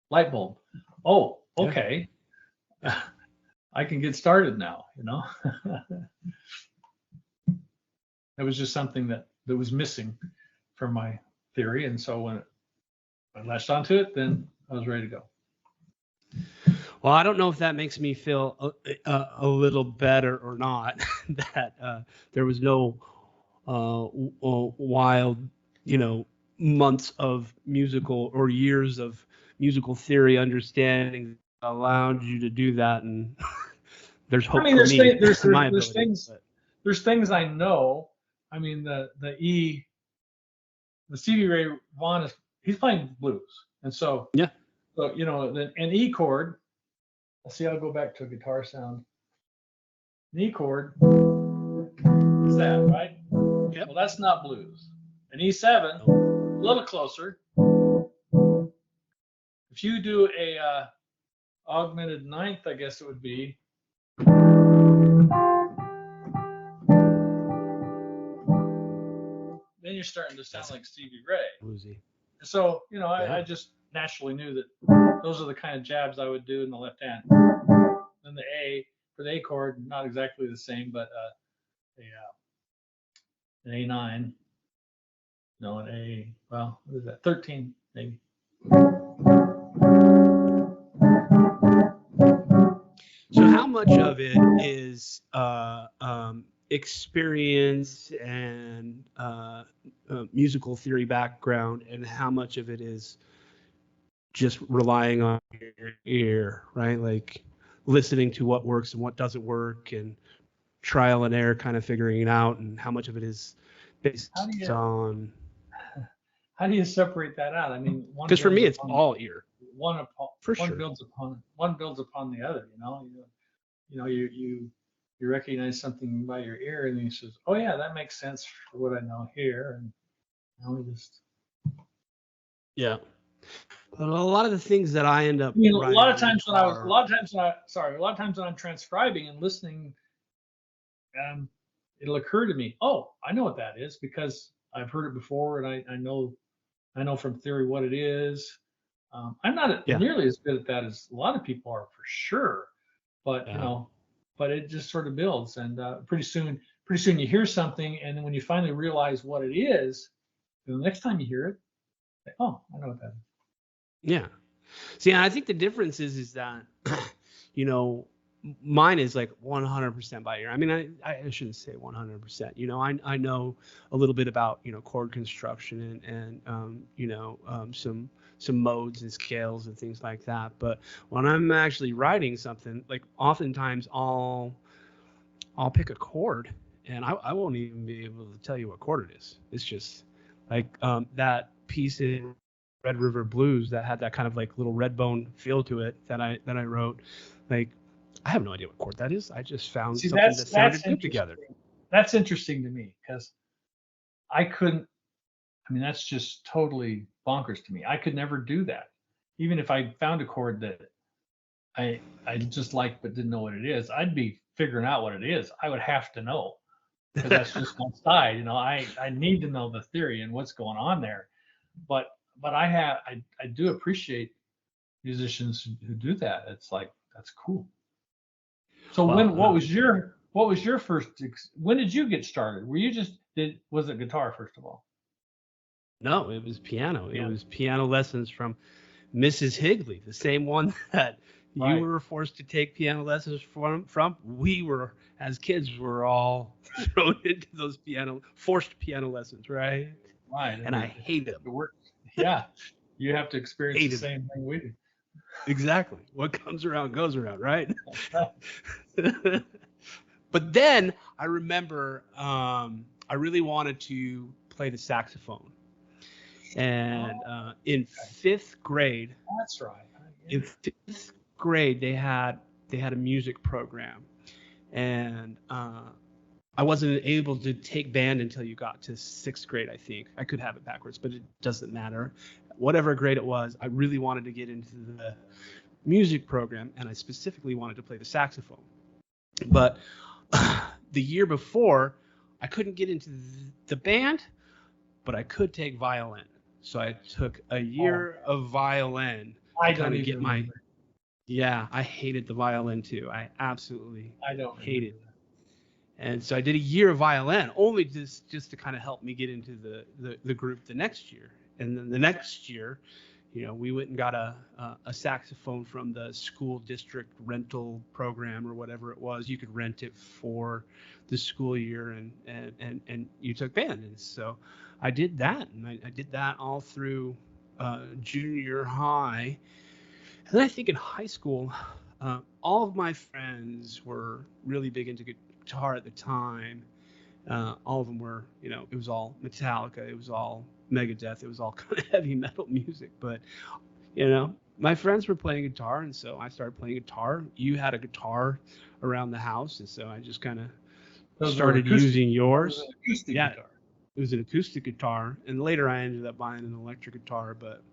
light bulb. Oh, Yeah. okay. I can get started now, It was just something that was missing from my theory. And so when I latched onto it, then I was ready to go. Well, I don't know if that makes me feel a little better or not that there was no wild, months of musical or years of musical theory understanding allowed you to do that, and there's I hope mean, for me in my there's ability. things But there's things I know. I mean, the Stevie Ray Vaughan he's playing blues, and so yeah, an E chord. Let's see. I'll go back to a guitar sound. An E chord is that, right? yep. Well, that's not blues. An E7, a little closer. If you do a augmented ninth, I guess it would be. Then you're starting to sound like Stevie Ray. Bluesy. So, Yeah. I just naturally knew that those are the kind of jabs I would do in the left hand. Then the A, for the A chord, not exactly the same, but an A9. No, an A, well, what is that? 13, maybe. So how much of it is experience and musical theory background, and how much of it is just relying on your ear, right? Like listening to what works and what doesn't work, and trial and error, kind of figuring it out, and how much of it is based on. How do you separate that out? I mean, Because for me, it's all ear. One sure. builds upon the other. You recognize something by your ear, and you says, "Oh yeah, that makes sense for what I know here." And yeah. But a lot of the things that I end up, a lot of times when I'm transcribing and listening, it'll occur to me, "Oh, I know what that is because I've heard it before, and I know from theory what it is." I'm not nearly as good at that as a lot of people are, for sure, but but it just sort of builds, and pretty soon you hear something, and then when you finally realize what it is, the next time you hear it, oh, I know what that is. Yeah. See, I think the difference is that, mine is like 100% by ear. I mean, I shouldn't say 100%. I know a little bit about, chord construction and some modes and scales and things like that. But when I'm actually writing something, like oftentimes I'll pick a chord and I won't even be able to tell you what chord it is. It's just like that piece in Red River Blues that had that kind of like little red bone feel to it that I wrote. Like, I have no idea what chord that is. I just found something that sounded good together. That's interesting to me because I couldn't. I mean, that's just totally bonkers to me. I could never do that, even if I found a chord that I just liked but didn't know what it is. I'd be figuring out what it is. I would have to know because that's just my side. I need to know the theory and what's going on there. But I do appreciate musicians who do that. It's like, that's cool. So what was your first? When did you get started? Were you was it guitar first of all? No, it was piano. It was piano lessons from Mrs. Higley, the same one that you were forced to take piano lessons from. We were, as kids, were all thrown into those forced piano lessons, right? Right. And I hate them. Yeah, you have to experience the same thing we do. Exactly. What comes around goes around, right? But then I remember I really wanted to play the saxophone. And in fifth grade, that's right. In fifth grade, they had a music program, and I wasn't able to take band until you got to sixth grade. I think I could have it backwards, but it doesn't matter. Whatever grade it was, I really wanted to get into the music program, and I specifically wanted to play the saxophone. But the year before, I couldn't get into the band, but I could take violin. So I took a year of violin to kind of get my. Yeah, I hated the violin too. I absolutely hated it. And so I did a year of violin, only just to kind of help me get into the group the next year. And then the next year, we went and got a saxophone from the school district rental program or whatever it was. You could rent it for the school year, and you took band. And so I did that, and I did that all through junior high. And then I think in high school, all of my friends were really big into guitar at the time. All of them were, it was all Metallica, it was all Megadeth, it was all kind of heavy metal music. But, my friends were playing guitar, and so I started playing guitar. You had a guitar around the house, and so I just kind of Those were started acoustic. using That was yours. an acoustic Yeah, guitar. it was an acoustic guitar, and later I ended up buying an electric guitar. But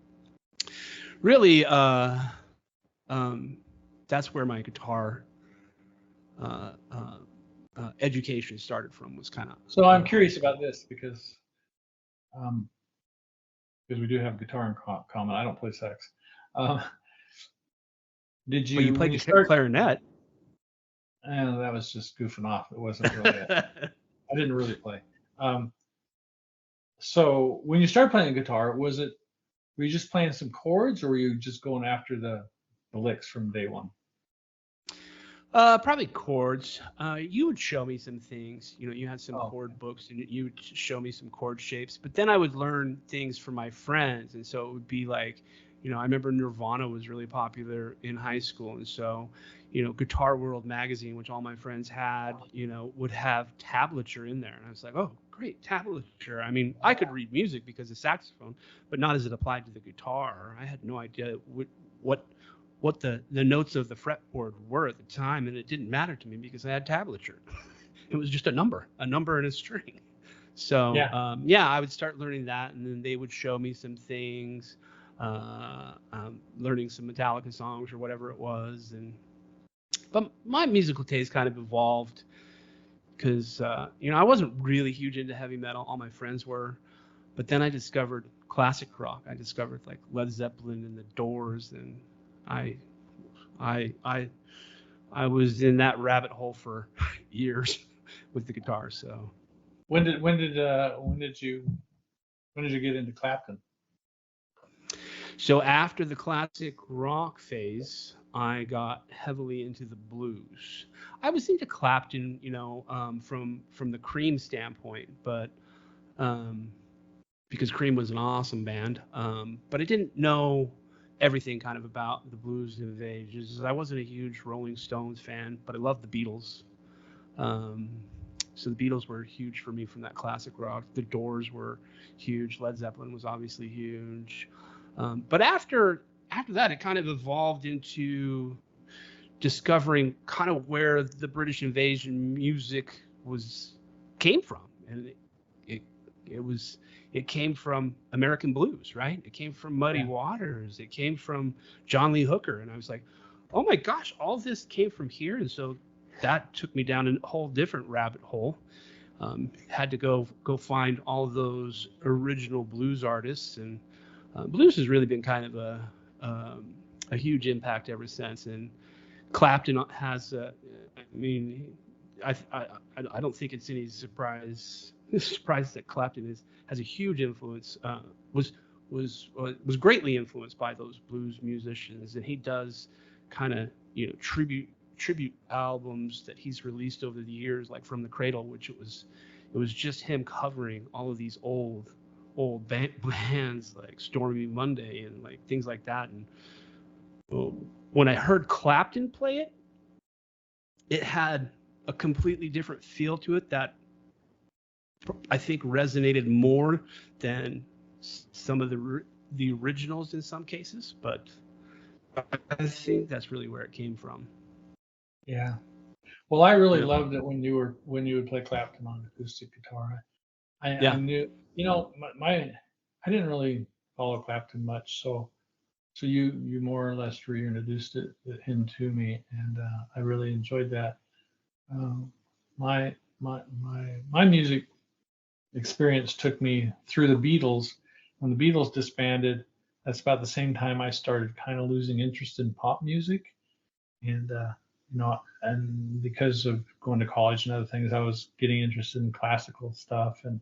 really, um, that's where my guitar uh, uh, education started from. Was kind of So I'm high curious about school. this um, because we do have guitar in common. I don't play sax. Um, did But you you, when played you the start? clarinet. That was just goofing off. It wasn't really it. I didn't really play. Um, so when you started playing guitar, were you just playing some chords, or were you just going after the licks from day one? Probably chords. You would show me some things. You had some Oh, chord books, and you would show me some chord shapes. But then I would learn things from my friends, and so it would be like, I remember Nirvana was really popular in high school, and so, Guitar World magazine, which all my friends had, would have tablature in there, and I was like, oh, great, tablature. I mean, I could read music because of saxophone, but not as it applied to the guitar. I had no idea what what the notes of the fretboard were at the time, and it didn't matter to me because I had tablature. It was just a number and a string. So yeah. yeah, I would start learning that, and then they would show me some things, learning some Metallica songs or whatever it was. And but my musical taste kind of evolved because I wasn't really huge into heavy metal. All my friends were, but then I discovered classic rock. I discovered like Led Zeppelin and the Doors, and I I I I was in that rabbit hole for years with the guitar. So When did you get into Clapton? after the classic rock phase, I got heavily into the blues. I was into Clapton, from the Cream standpoint, but um, because Cream was an awesome band, but I didn't know everything kind of about the blues of the ages. I wasn't a huge Rolling Stones fan, but I loved the Beatles. Um, so the Beatles were huge for me from that classic rock. The Doors were huge. Led Zeppelin was obviously huge. But after that, it kind of evolved into discovering kind of where the British invasion music was came from, and it, it was it came from American blues, right? It came from Muddy Yeah. Waters. It came from John Lee Hooker, and I was like, oh my gosh, all this came from here, and so that took me down a whole different rabbit hole. Had to go find all those original blues artists, and blues has really been kind of a huge impact ever since. And Clapton has, I mean, I don't think it's any surprise that Clapton has a huge influence. Was greatly influenced by those blues musicians, and he does kind of tribute albums that he's released over the years, like From the Cradle, which it was just him covering all of these old bands like Stormy Monday and like things like that. And when I heard Clapton play it, it had a completely different feel to it that I think resonated more than some of the originals in some cases. But I think that's really where it came from. Yeah. Well, I really Yeah, loved it when you would play Clapton on acoustic guitar. I yeah. knew, I didn't really follow Clapton much, so you more or less reintroduced him to me, and I really enjoyed that. Um, my music experience took me through the Beatles. When the Beatles disbanded, that's about the same time I started kind of losing interest in pop music, and and because of going to college and other things, I was getting interested in classical stuff, and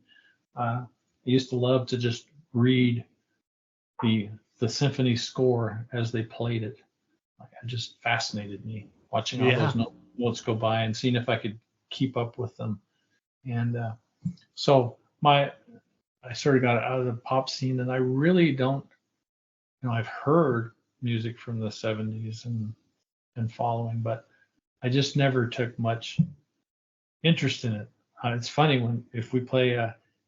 I used to love to just read the the symphony score as they played it. Like, it just fascinated me watching all Yeah. those notes go by and seeing if I could keep up with them. And so I sort of got out of the pop scene, and I really don't. I've heard music from the 70s and following, but I just never took much interest in it. It's funny if we play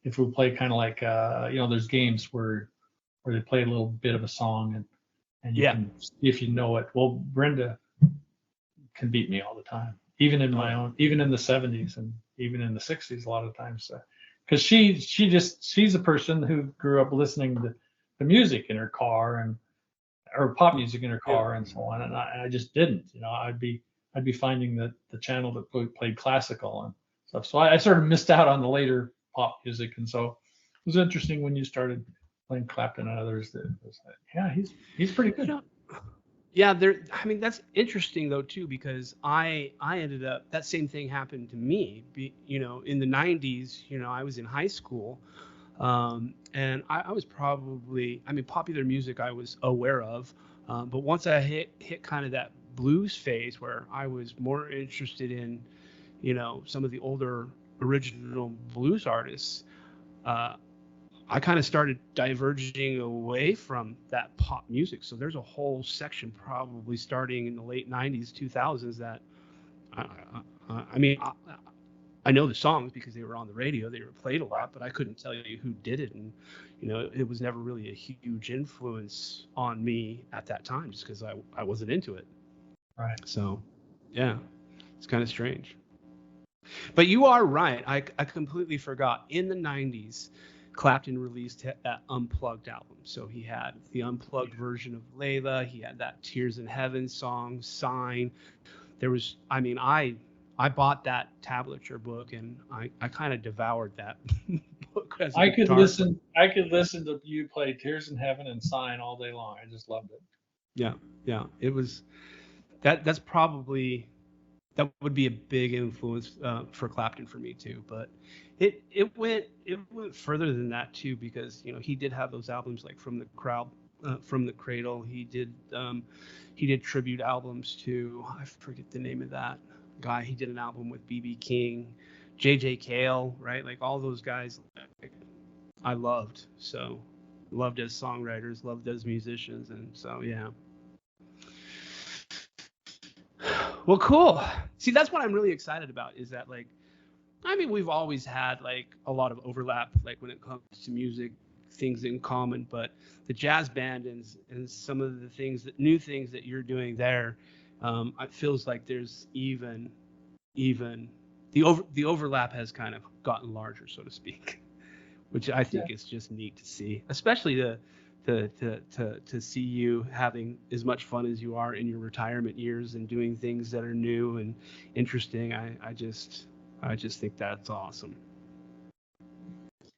kind of like there's games where they play a little bit of a song and you Yeah. can see if you know it. Well, Brenda can beat me all the time, even in my own, even in the 70s and even in the 60s a lot of times, because she's a person who grew up listening to the music in her car and or pop music in her car and so on, and I just didn't. I'd be finding the channel that played classical and stuff. So I sort of missed out on the later pop music, and so it was interesting when you started playing Clapton and others. That was like, yeah, he's pretty good. Yeah, I mean, that's interesting though too, because I ended up, that same thing happened to me. In the '90s, I was in high school, and I was probably, I mean, popular music I was aware of, but once I hit kind of that blues phase where I was more interested in, some of the older original blues artists. Uh, I kind of started diverging away from that pop music. So there's a whole section probably starting in the late '90s, 2000s that I, I mean, I know the songs because they were on the radio, they were played a lot, but I couldn't tell you who did it. And, it was never really a huge influence on me at that time just because I wasn't into it. Right. So, yeah, it's kind of strange. But you are right. I completely forgot. In the '90s, Clapton released that Unplugged album. So he had the unplugged version of Layla. He had that Tears in Heaven song, Sign. There was, I mean, I bought that tablature book and I kind of devoured that book as a I could guitar listen. I could listen to you play Tears in Heaven and Sign all day long. I just loved it. Yeah, yeah. It was that's probably that would be a big influence for Clapton for me too. But it went further than that too because he did have those albums like From the Cradle. He did tribute albums to, I forget the name of that guy. He did an album with BB King, JJ Cale, right? Like all those guys I loved. So loved as songwriters, loved as musicians, and so yeah. Well, cool. See, that's what I'm really excited about is that like I mean, we've always had like a lot of overlap like when it comes to music, things in common, but the jazz band and some of the new things that you're doing there, it feels like there's even the overlap has kind of gotten larger, so to speak, which I Yeah, think is just neat to see, especially to see you having as much fun as you are in your retirement years and doing things that are new and interesting. I just think that's awesome.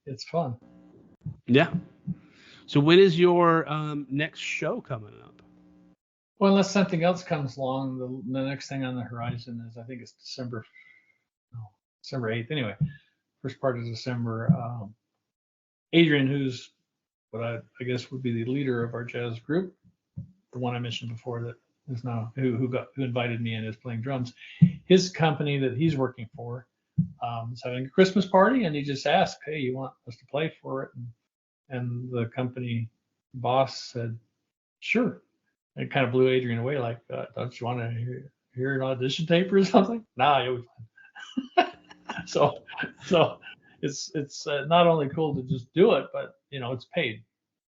it's fun. Yeah. So when is your next show coming up? Well, unless something else comes along, the next thing on the horizon is I think it's no, December 8th. Anyway, first part of December. Adrian, who's what I guess would be the leader of our jazz group, the one I mentioned before that is now who invited me in is playing drums. His company that he's working for is having a Christmas party, and he just asked, "Hey, you want us to play for it?" And the company boss said, "Sure." It kind of blew Adrian away, like, "Don't you want to hear an audition tape or something?" Nah, you'll be fine. so so it's not only cool to just do it, but it's paid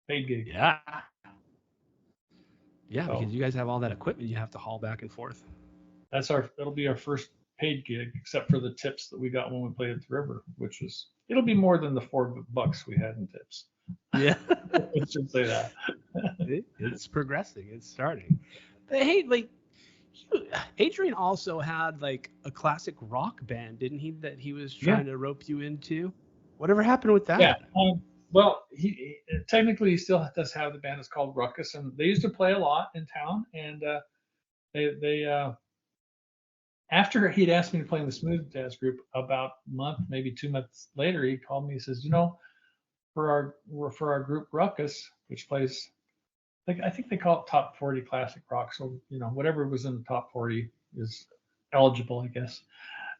gig. Yeah. Yeah, So because you guys have all that equipment you have to haul back and forth. that'll be our first paid gig, except for the tips that we got when we played at the river, which is it'll be more than the $4 we had in tips. Yeah. I should say that. It's progressing. It's starting. But hey, like Adrian also had like a classic rock band, didn't he? That he was Yeah, trying to rope you into. Whatever happened with yeah. that? Well, technically he still does have the band. It's called Ruckus, and they used to play a lot in town. And they after he'd asked me to play in the smooth jazz group, about a month, maybe 2 months later, he called me. He says, for our group Ruckus, which plays like I think they call it top 40 classic rock. So whatever was in the top 40 is eligible, I guess.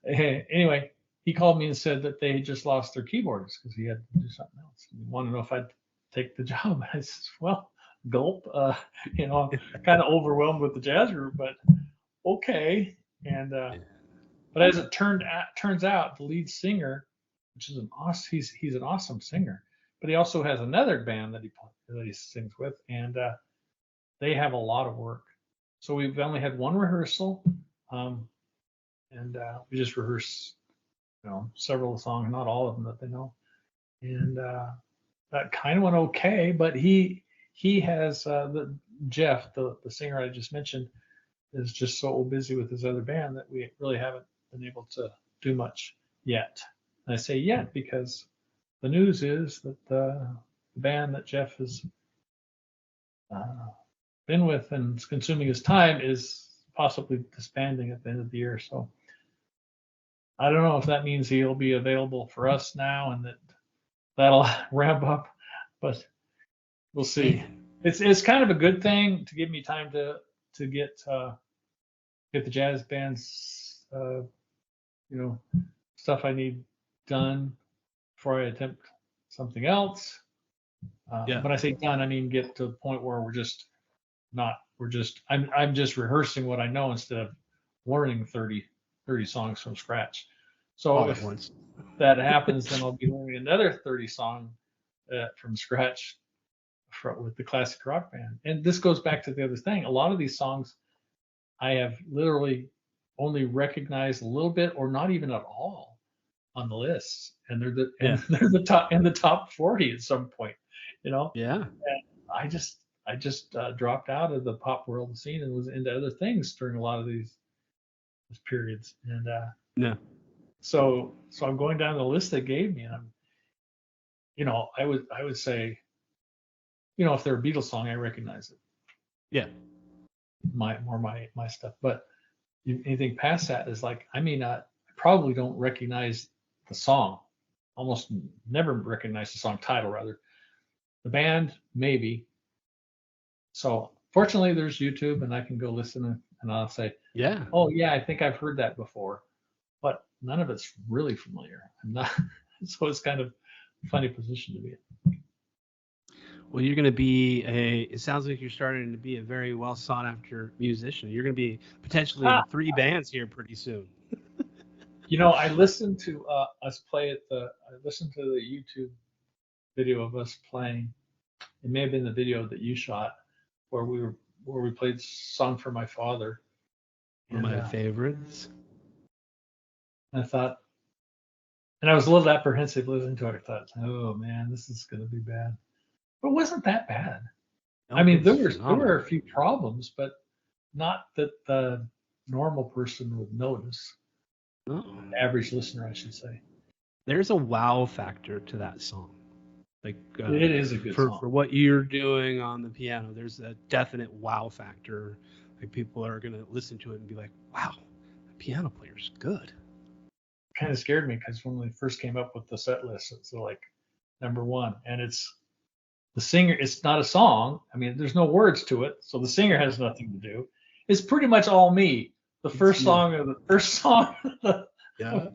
Anyway, he called me and said that they had just lost their keyboardist because he had to do something else. He wanted to know if I'd take the job. I said, well, gulp, kind of overwhelmed with the jazz group, but okay. And but as it turns out, the lead singer, which is he's an awesome singer, but he also has another band that he sings with, and they have a lot of work. So we've only had one rehearsal, and we just rehearse, several songs, not all of them that they know, and that kind of went okay. But he has Jeff, the singer I just mentioned, is just so busy with his other band that we really haven't been able to do much yet. And I say yet because the news is that the band that Jeff has been with and is consuming his time is possibly disbanding at the end of the year. So I don't know if that means he'll be available for us now and that'll ramp up, but we'll see. It's kind of a good thing to give me time to get the jazz band's stuff I need done before I attempt something else. When I say done, I mean get to the point where I'm just rehearsing what I know instead of learning 30 songs from scratch. So if that happens, then I'll be learning another 30 song from scratch with the classic rock band. And this goes back to the other thing. A lot of these songs I have literally only recognized a little bit or not even at all on the lists, and they're the top 40 at some point, Yeah. And I just dropped out of the pop world scene and was into other things during a lot of these periods, and yeah. So I'm going down the list they gave me, and I would say, if they're a Beatles song, I recognize it. Yeah. My stuff, but anything past that is like I probably don't recognize the song. Almost never recognize the song title, rather. The band, maybe. So fortunately, there's YouTube, and I can go listen, and I'll say, yeah, oh yeah, I think I've heard that before, but none of it's really familiar. I'm not, so it's kind of a funny position to be in. Well, you're going to be it sounds like you're starting to be a very well sought after musician. You're going to be potentially in 3 bands here pretty soon. I listened to us play I listened to the YouTube video of us playing. It may have been the video that you shot where we played Song for My Father. One of my favorites. I thought, and I was a little apprehensive listening to it. I thought, oh man, this is going to be bad. But it wasn't that bad. No, I mean, there were a few problems, but not that the normal person would notice. Oh. Average listener, I should say. There's a wow factor to that song. Like it is a good song. For what you're doing on the piano. There's a definite wow factor. Like people are gonna listen to it and be like, "Wow, the piano player's good." Kind of scared me because when we first came up with the set list, it's like number 1, and it's the singer. It's not a song. I mean, there's no words to it, so the singer has nothing to do. It's pretty much all me. The first song of the first song. Yeah.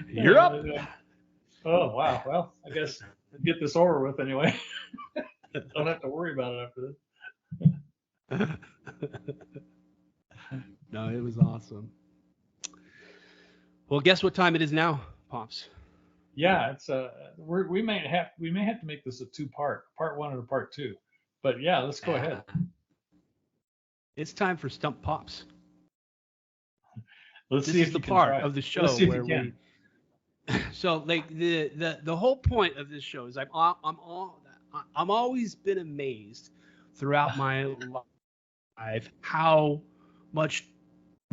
You're up. Oh wow. Well, I guess get this over with anyway. Don't have to worry about it after this. No, it was awesome. Well, guess what time it is now, Pops? Yeah, it's we may have to make this a 2-part, part 1 and a part 2. But yeah, let's go ahead. It's time for Stump Pops. Let's this see is if the part of the show where we. So like the whole point of this show is I'm always been amazed throughout my life how much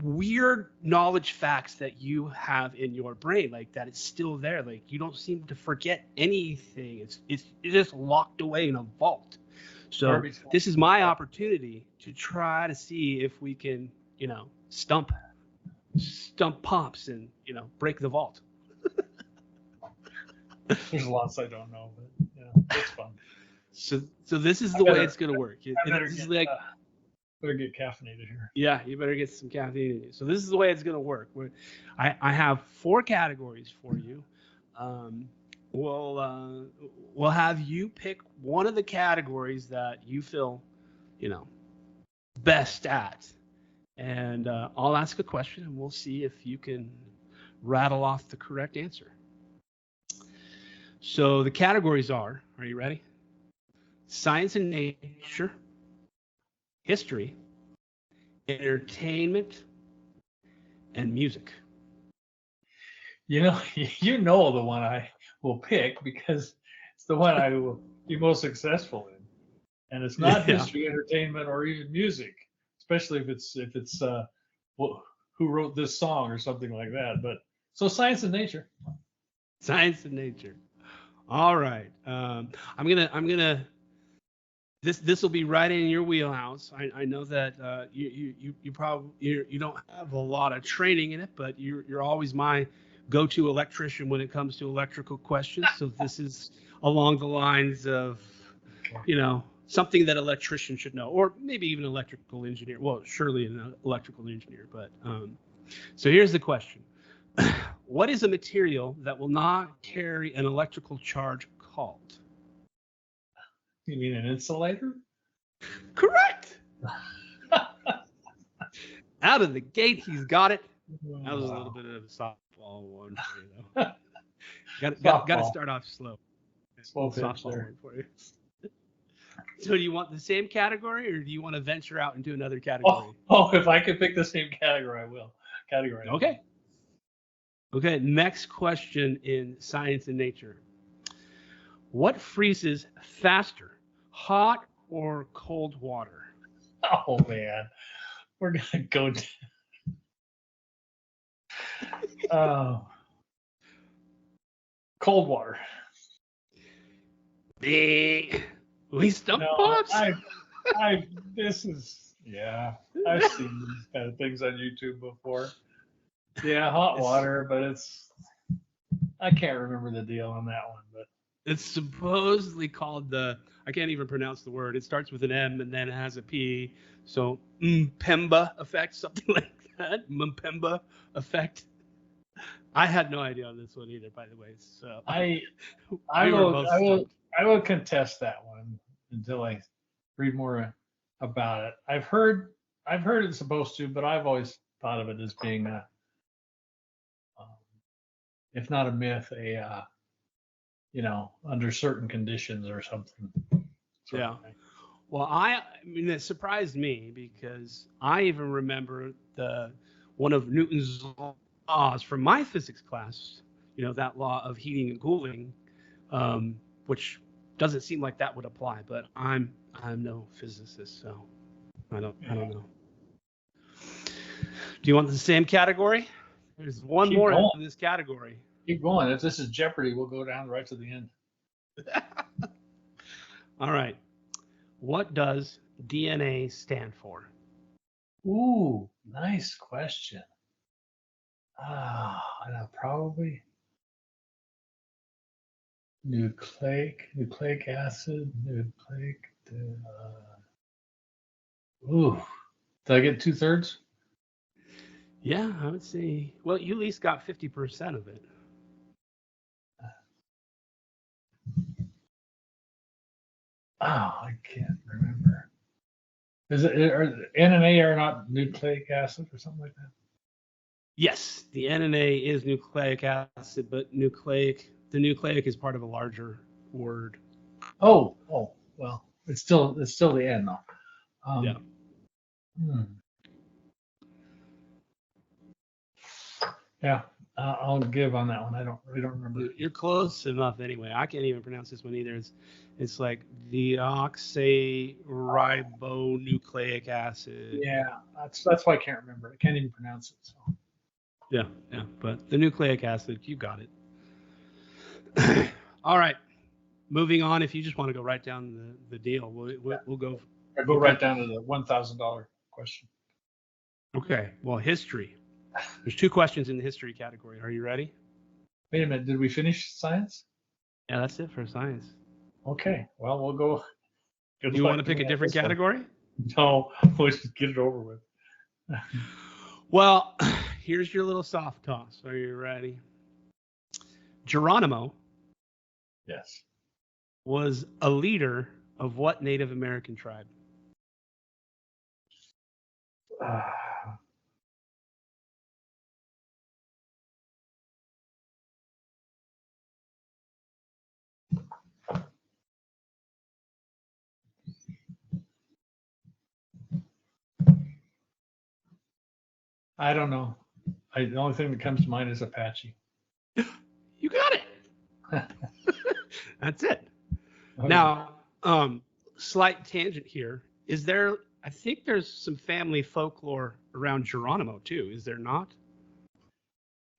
weird knowledge facts that you have in your brain, like that it's still there. Like you don't seem to forget anything. It's just locked away in a vault. So this is my opportunity to try to see if we can, stump Pops and break the vault. There's lots I don't know, but yeah, it's fun. So this is the way it's gonna work. Better get caffeinated here. Yeah, you better get some caffeine in you. So this is the way it's gonna work. I have 4 categories for you. we'll have you pick one of the categories that you feel, you know, best at, and I'll ask a question, and we'll see if you can rattle off the correct answer. So the categories are you ready? Science and nature, history, entertainment, and music. You know, you know the one I will pick because it's the one I will be most successful in, and it's not Yeah. history, entertainment, or even music, especially if it's who wrote this song or something like that. But so science and nature. Science and nature. All right. I'm gonna. This will be right in your wheelhouse. I know that you probably you don't have a lot of training in it, but you're always my go-to electrician when it comes to electrical questions. So this is along the lines of, something that electricians should know, or maybe even electrical engineer. Well, surely an electrical engineer. But so here's the question: what is a material that will not carry an electrical charge called? You mean an insulator? Correct. Out of the gate, he's got it. That was a Wow. little bit of a softball one for you, though. Got to start off slow. Slow pitch Softball there. one for you. So do you want the same category, or do you want to venture out into another category? If I could pick the same category, I will. Category. Okay. Okay, next question in science and nature. What freezes faster, hot or cold water? Oh man, we're gonna go. Cold water. We stump No, pops. this is, yeah, I've seen these kind of things on YouTube before. Yeah, hot water, but I can't remember the deal on that one, but It's supposedly called I can't even pronounce the word. It starts with an M and then it has a P. So Mpemba effect, something like that. Mpemba effect. I had no idea on this one either, by the way. So I we were will both I will stumped. I will contest that one until I read more about it. I've heard it's supposed to, but I've always thought of it as being um, if not a myth, under certain conditions or something. Sort Yeah. of thing. Well, I mean, it surprised me because I even remember one of Newton's laws from my physics class. That law of heating and cooling, which doesn't seem like that would apply. But I'm no physicist, so I don't know. Do you want the same category? There's one Keep more going. in this category. Keep going. If this is Jeopardy, we'll go down right to the end. All right. What does DNA stand for? Ooh, nice question. I know, probably nucleic acid, ooh, did I get 2/3? Yeah, I would say. Well, you at least got 50% of it. I can't remember. Is it are N and A are not nucleic acid or something like that? Yes, the N and A is nucleic acid, but the nucleic is part of a larger word. Oh, well, it's still the N though. Yeah. Hmm. Yeah, I'll give on that one. I don't remember. You're close enough anyway. I can't even pronounce this one either. It's like deoxyribonucleic acid. Yeah, that's why I can't remember. I can't even pronounce it. So. Yeah. But the nucleic acid, you got it. All right. Moving on. If you just want to go right down the deal, we'll go. I go right down to the $1,000 question. Okay. Well, history. There's 2 questions in the history category. Are you ready? Wait a minute, did we finish science? Yeah, that's it for science. Okay, well, we'll go. Do you want to pick a different category? No, we'll just get it over with. Well, here's your little soft toss. Are you ready? Geronimo Yes. was a leader of what Native American tribe? Uh, I don't know. The only thing that comes to mind is Apache. You got it. That's it. Okay. Now, slight tangent here. Is there? I think there's some family folklore around Geronimo too. Is there not?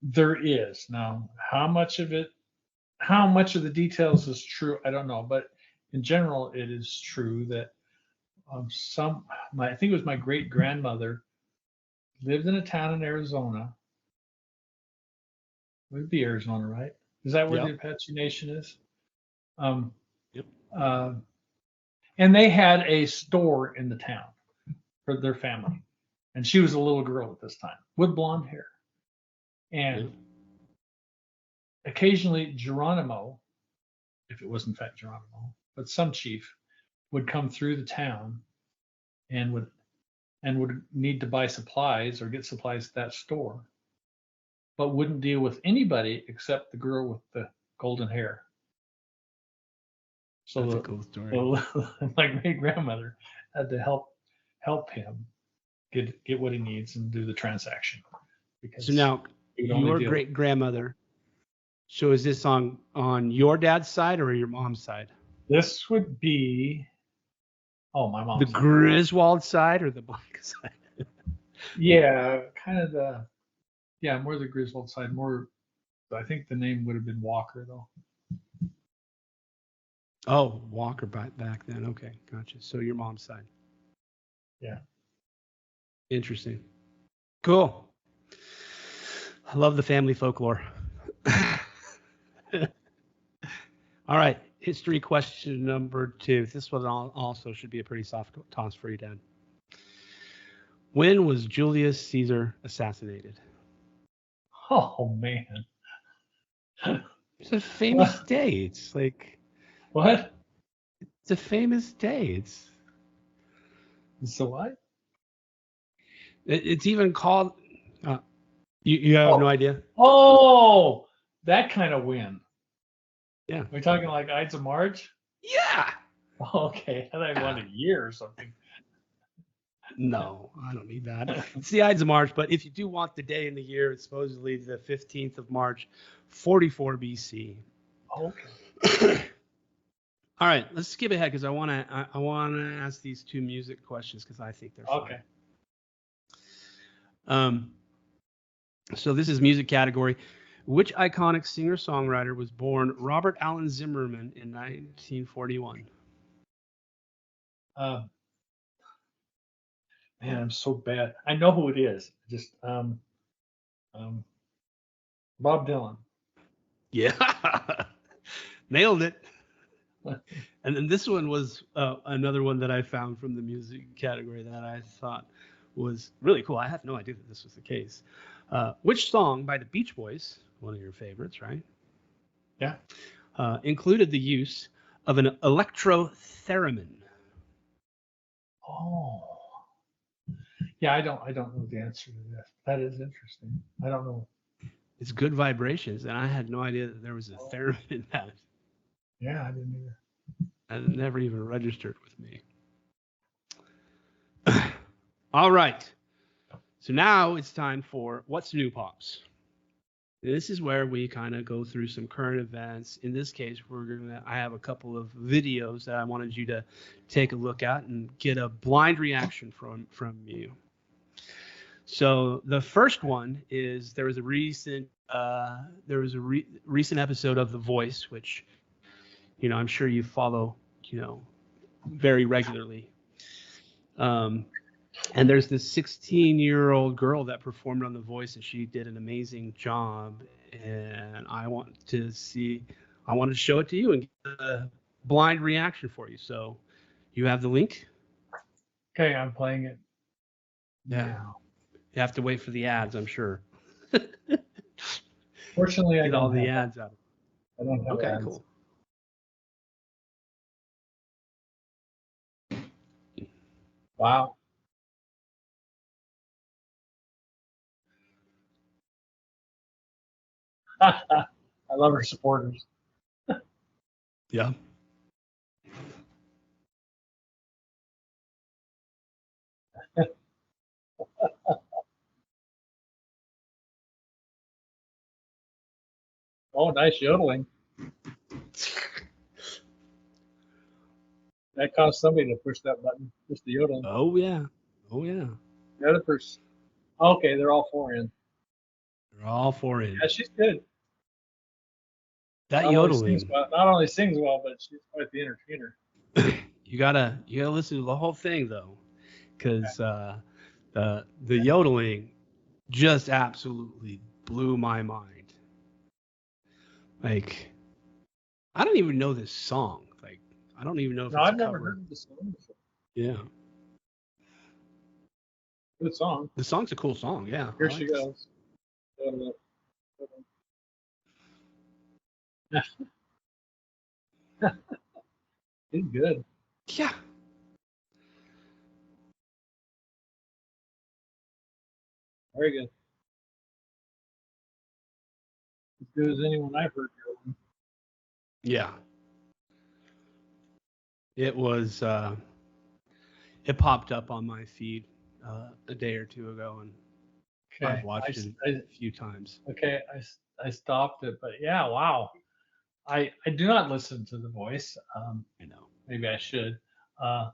There is. Now, how much of the details is true, I don't know. But in general, it is true that I think it was my great grandmother lived in a town in Arizona. It would be Arizona, right? Is that where the Yep. Apache Nation is? Um, Yep. uh, and they had a store in the town for their family. And she was a little girl at this time with blonde hair. And Yep. occasionally Geronimo, if it was in fact Geronimo, but some chief would come through the town and would need to buy supplies or get supplies at that store, but wouldn't deal with anybody except the girl with the golden hair. That's a So cool story. my great grandmother had to help him get what he needs and do the transaction because So now, he would only your deal. great grandmother. So is this on your dad's side or your mom's side? This would be my The mom's side. Griswold side or the Blanca side? Yeah, kind of more the Griswold side. More, I think the name would have been Walker though. Oh, Walker back then. Okay, gotcha. So your mom's side. Yeah. Interesting. Cool. I love the family folklore. All right. History question number 2. This one also should be a pretty soft toss for you, Dad. When was Julius Caesar assassinated? Oh man. It's a famous day. It's like What? it's a famous day. So what? It's even called. You have no idea. Oh, that kind of win. Yeah. Are we talking like Ides of March? Yeah. Okay, I thought I wanted a year or something. No, I don't need that. It's the Ides of March, but if you do want the day in the year, it's supposedly the 15th of March, 44 BC. Okay. All right, let's skip ahead because I want to ask these 2 music questions because I think they're fun. Okay. So this is music category. Which iconic singer-songwriter was born Robert Allen Zimmerman in 1941? Man, I'm so bad. I know who it is. Just Bob Dylan. Yeah, nailed it. And then this one was another one that I found from the music category that I thought was really cool. I had no idea that this was the case. Which song by the Beach Boys, one of your favorites, right? Yeah. Included the use of an electro-theremin? Oh. Yeah, I don't know the answer to this. That is interesting. I don't know. It's good vibrations, and I had no idea that there was a theremin in that. Yeah, I didn't either. That never even registered with me. All right. So now it's time for What's New, Pops. This is where we kind of go through some current events. In this case, I have a couple of videos that I wanted you to take a look at and get a blind reaction from you. So the first one is there was a recent episode of The Voice, which I'm sure you follow very regularly. And there's this 16-year-old girl that performed on The Voice, and she did an amazing job. And I want to show it to you and get a blind reaction for you. So you have the link? Okay, I'm playing it. Yeah. Now. You have to wait for the ads, I'm sure. Fortunately, I Get don't all the have ads out. I don't have Okay, ads. cool. Wow. I love her supporters. Yeah. Oh, nice yodeling. That caused somebody to push that button, push the yodeling. Oh yeah. Oh yeah. The other person. Okay, they're all four in. They're all four in. Yeah, she's good. That Not yodeling. only sings well, but she's quite the entertainer. You gotta listen to the whole thing though, because the yodeling just absolutely blew my mind. Like, I don't even know this song. Like, I don't even know if No, it's a I've never cover. heard of this song before. Yeah, Good song. the song's a cool song. Yeah, I Here like she this. goes. She's good. Yeah, Very good. As good as anyone I've heard. yeah. It was. It popped up on my feed a day or two ago, and I've Okay. watched it I, a few times. okay. I stopped it, but yeah, wow. I do not listen to The Voice. I know. Maybe I should. Uh,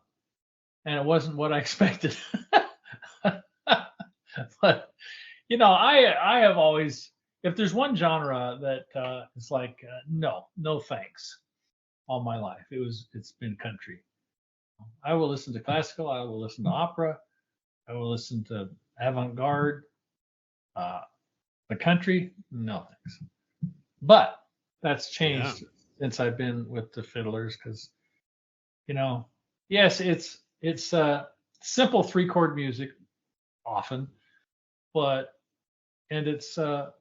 and it wasn't what I expected. But I have always, if there's one genre that is like no thanks all my life, it's been country. I will listen to classical. I will listen to opera. I will listen to avant-garde. Uh, the country, no thanks. But that's Yeah. changed since I've been with the fiddlers because yes, it's simple three-chord music often, but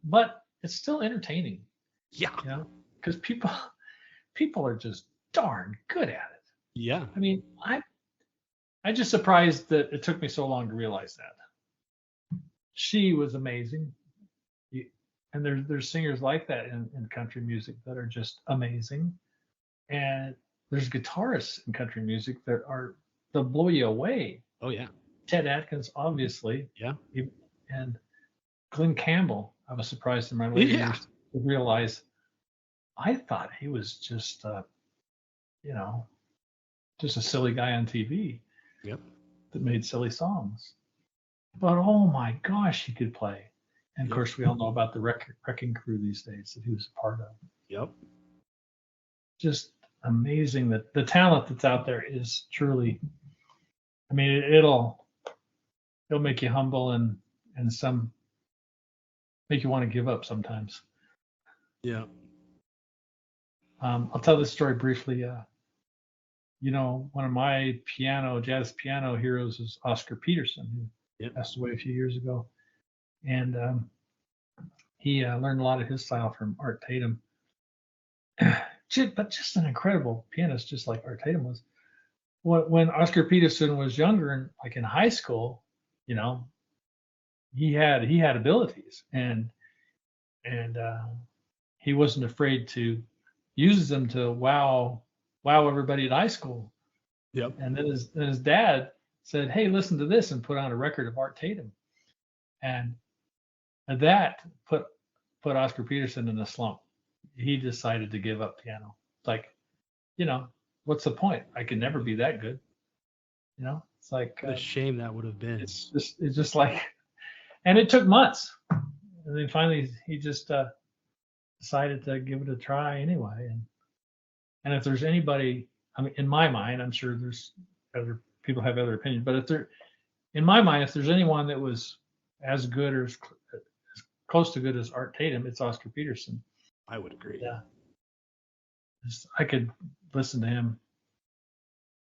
but it's still entertaining, Yeah. because people are just darn good at it. Yeah. I mean, I just surprised that it took me so long to realize that. She was amazing. And there's singers like that in country music that are just amazing. And there's guitarists in country music they'll blow you away. Oh yeah. Ted Atkins, obviously, Yeah. and Glenn Campbell. I was surprised in my later Yeah. years to realize I thought he was just you know just a silly guy on TV Yep. that made silly songs. But oh my gosh, he could play. And of Yep. course, we all know about the wrecking crew these days that he was a part of. Yep. Just amazing that the talent that's out there is truly. I mean, it'll make you humble and some make you want to give up sometimes. Yeah. I'll tell this story briefly. One of my jazz piano heroes is Oscar Peterson, who Yep. passed away a few years ago, and he learned a lot of his style from Art Tatum. But just an incredible pianist, just like Art Tatum was. When Oscar Peterson was younger and like in high school, you know, he had abilities and he wasn't afraid to use them to wow everybody at high school. Yep. And then his dad said, "Hey, listen to this," and put on a record of Art Tatum, and that put Oscar Peterson in a slump. He decided to give up piano. Like, you know, what's the point? I could never be that good. It's like What a shame that would have been. it's just like, and it took months, and then finally he just decided to give it a try anyway. And if there's anybody, I mean, in my mind, I'm sure there's other people have other opinions, but in my mind, if there's anyone that was as good or as close to good as Art Tatum, it's Oscar Peterson. I would agree. Yeah, I could listen to him.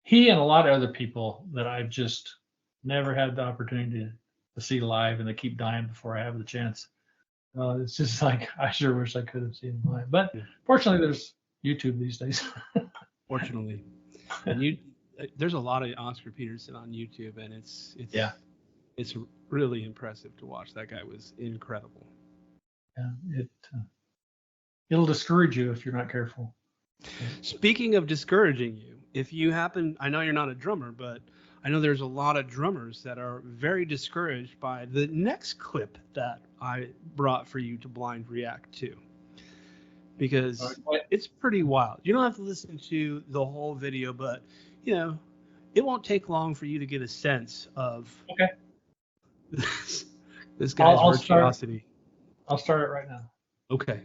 He and a lot of other people that I've just never had the opportunity to see live, and they keep dying before I have the chance. It's just like I sure wish I could have seen live, but Yeah. fortunately, there's YouTube these days. Fortunately, and you there's a lot of Oscar Peterson on YouTube, and Yeah. it's really impressive to watch. That guy was incredible. Yeah. It'll discourage you if you're not careful. Speaking of discouraging you, if you happen, I know you're not a drummer, but I know there's a lot of drummers that are very discouraged by the next clip that I brought for you to blind react to, because it's pretty wild. You don't have to listen to the whole video, but it won't take long for you to get a sense of Okay. this guy's virtuosity. I'll start it right now. Okay.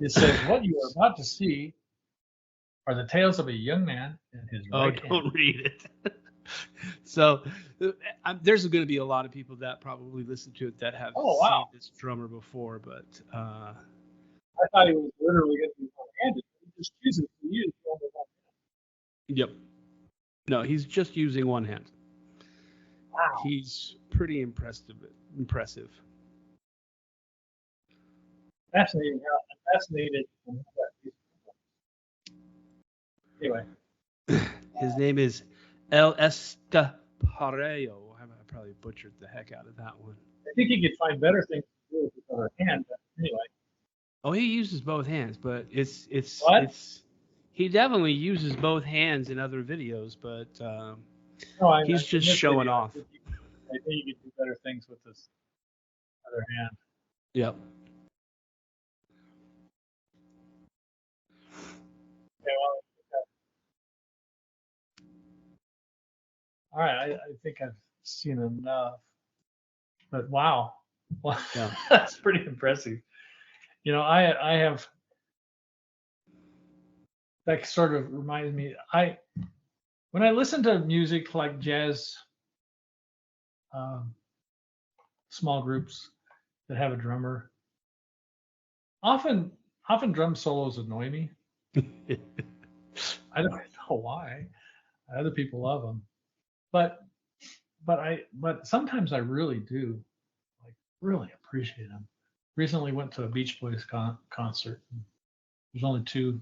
It says, what you are about to see are the tales of a young man and his right hand. Don't read it. So there's going to be a lot of people that probably listen to it that have seen this drummer before, but I thought he was literally going to be one-handed. He just chooses to use only one hand. Yep. No, he's just using one hand. Wow. He's pretty impressive. Fascinating. I'm fascinated. Anyway. His name is El Estaparello. I probably butchered the heck out of that one. I think he could find better things to do with his other hand, but anyway. Oh, he uses both hands, but it's what? He definitely uses both hands in other videos, but he's just showing off. I think he could do better things with his other hand. Yep. Okay, well, all right, I think I've seen enough. But wow, well, yeah. That's pretty impressive. I have. That sort of reminds me. When I listen to music like jazz, small groups that have a drummer, often drum solos annoy me. I don't know why. Other people love them, but sometimes I really do, really appreciate them. Recently went to a Beach Boys concert. There's only 2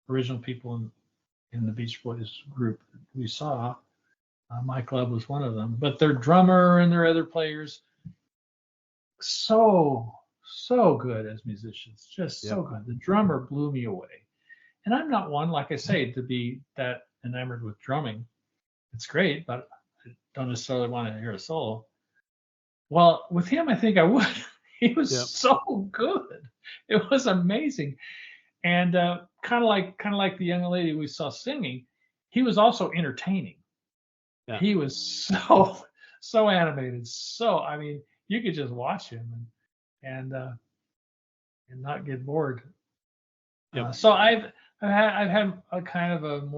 original people in the Beach Boys group that we saw. My club was one of them, but their drummer and their other players, so good as musicians, just so good. The drummer blew me away, and I'm not one, like I say, to be that enamored with drumming. It's great, but I don't necessarily want to hear a solo. Well, with him, I think I would. He was so good. It was amazing. And kind of like the young lady we saw singing, he was also entertaining. Yeah. He was so animated. I mean, you could just watch him and not get bored. Yep. So I've had a kind of I've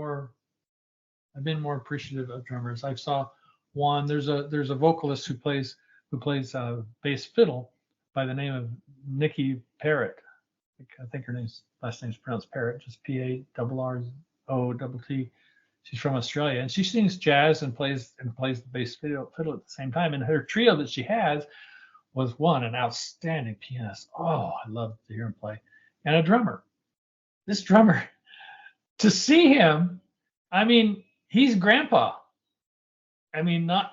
been more appreciative of drummers. I saw one. There's a vocalist who plays bass fiddle by the name of Nikki Parrott. I think her last name's pronounced Parrott, just Parrott. She's from Australia, and she sings jazz and plays the bass fiddle at the same time. And her trio that she has was an outstanding pianist. Oh, I love to hear him play, and a drummer. This drummer, to see him, I mean, he's grandpa. I mean, not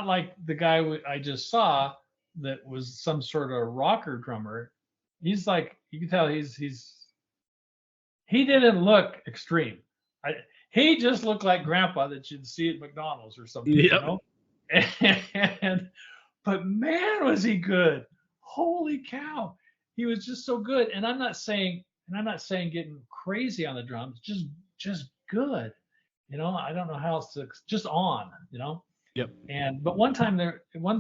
like the guy I just saw that was some sort of rocker drummer. He's like, you can tell he didn't look extreme. He just looked like grandpa that you'd see at McDonald's or something. Yep. But man, was he good. Holy cow. He was just so good. And I'm not saying getting crazy on the drums, just good. I don't know how else to, just on, Yep. But one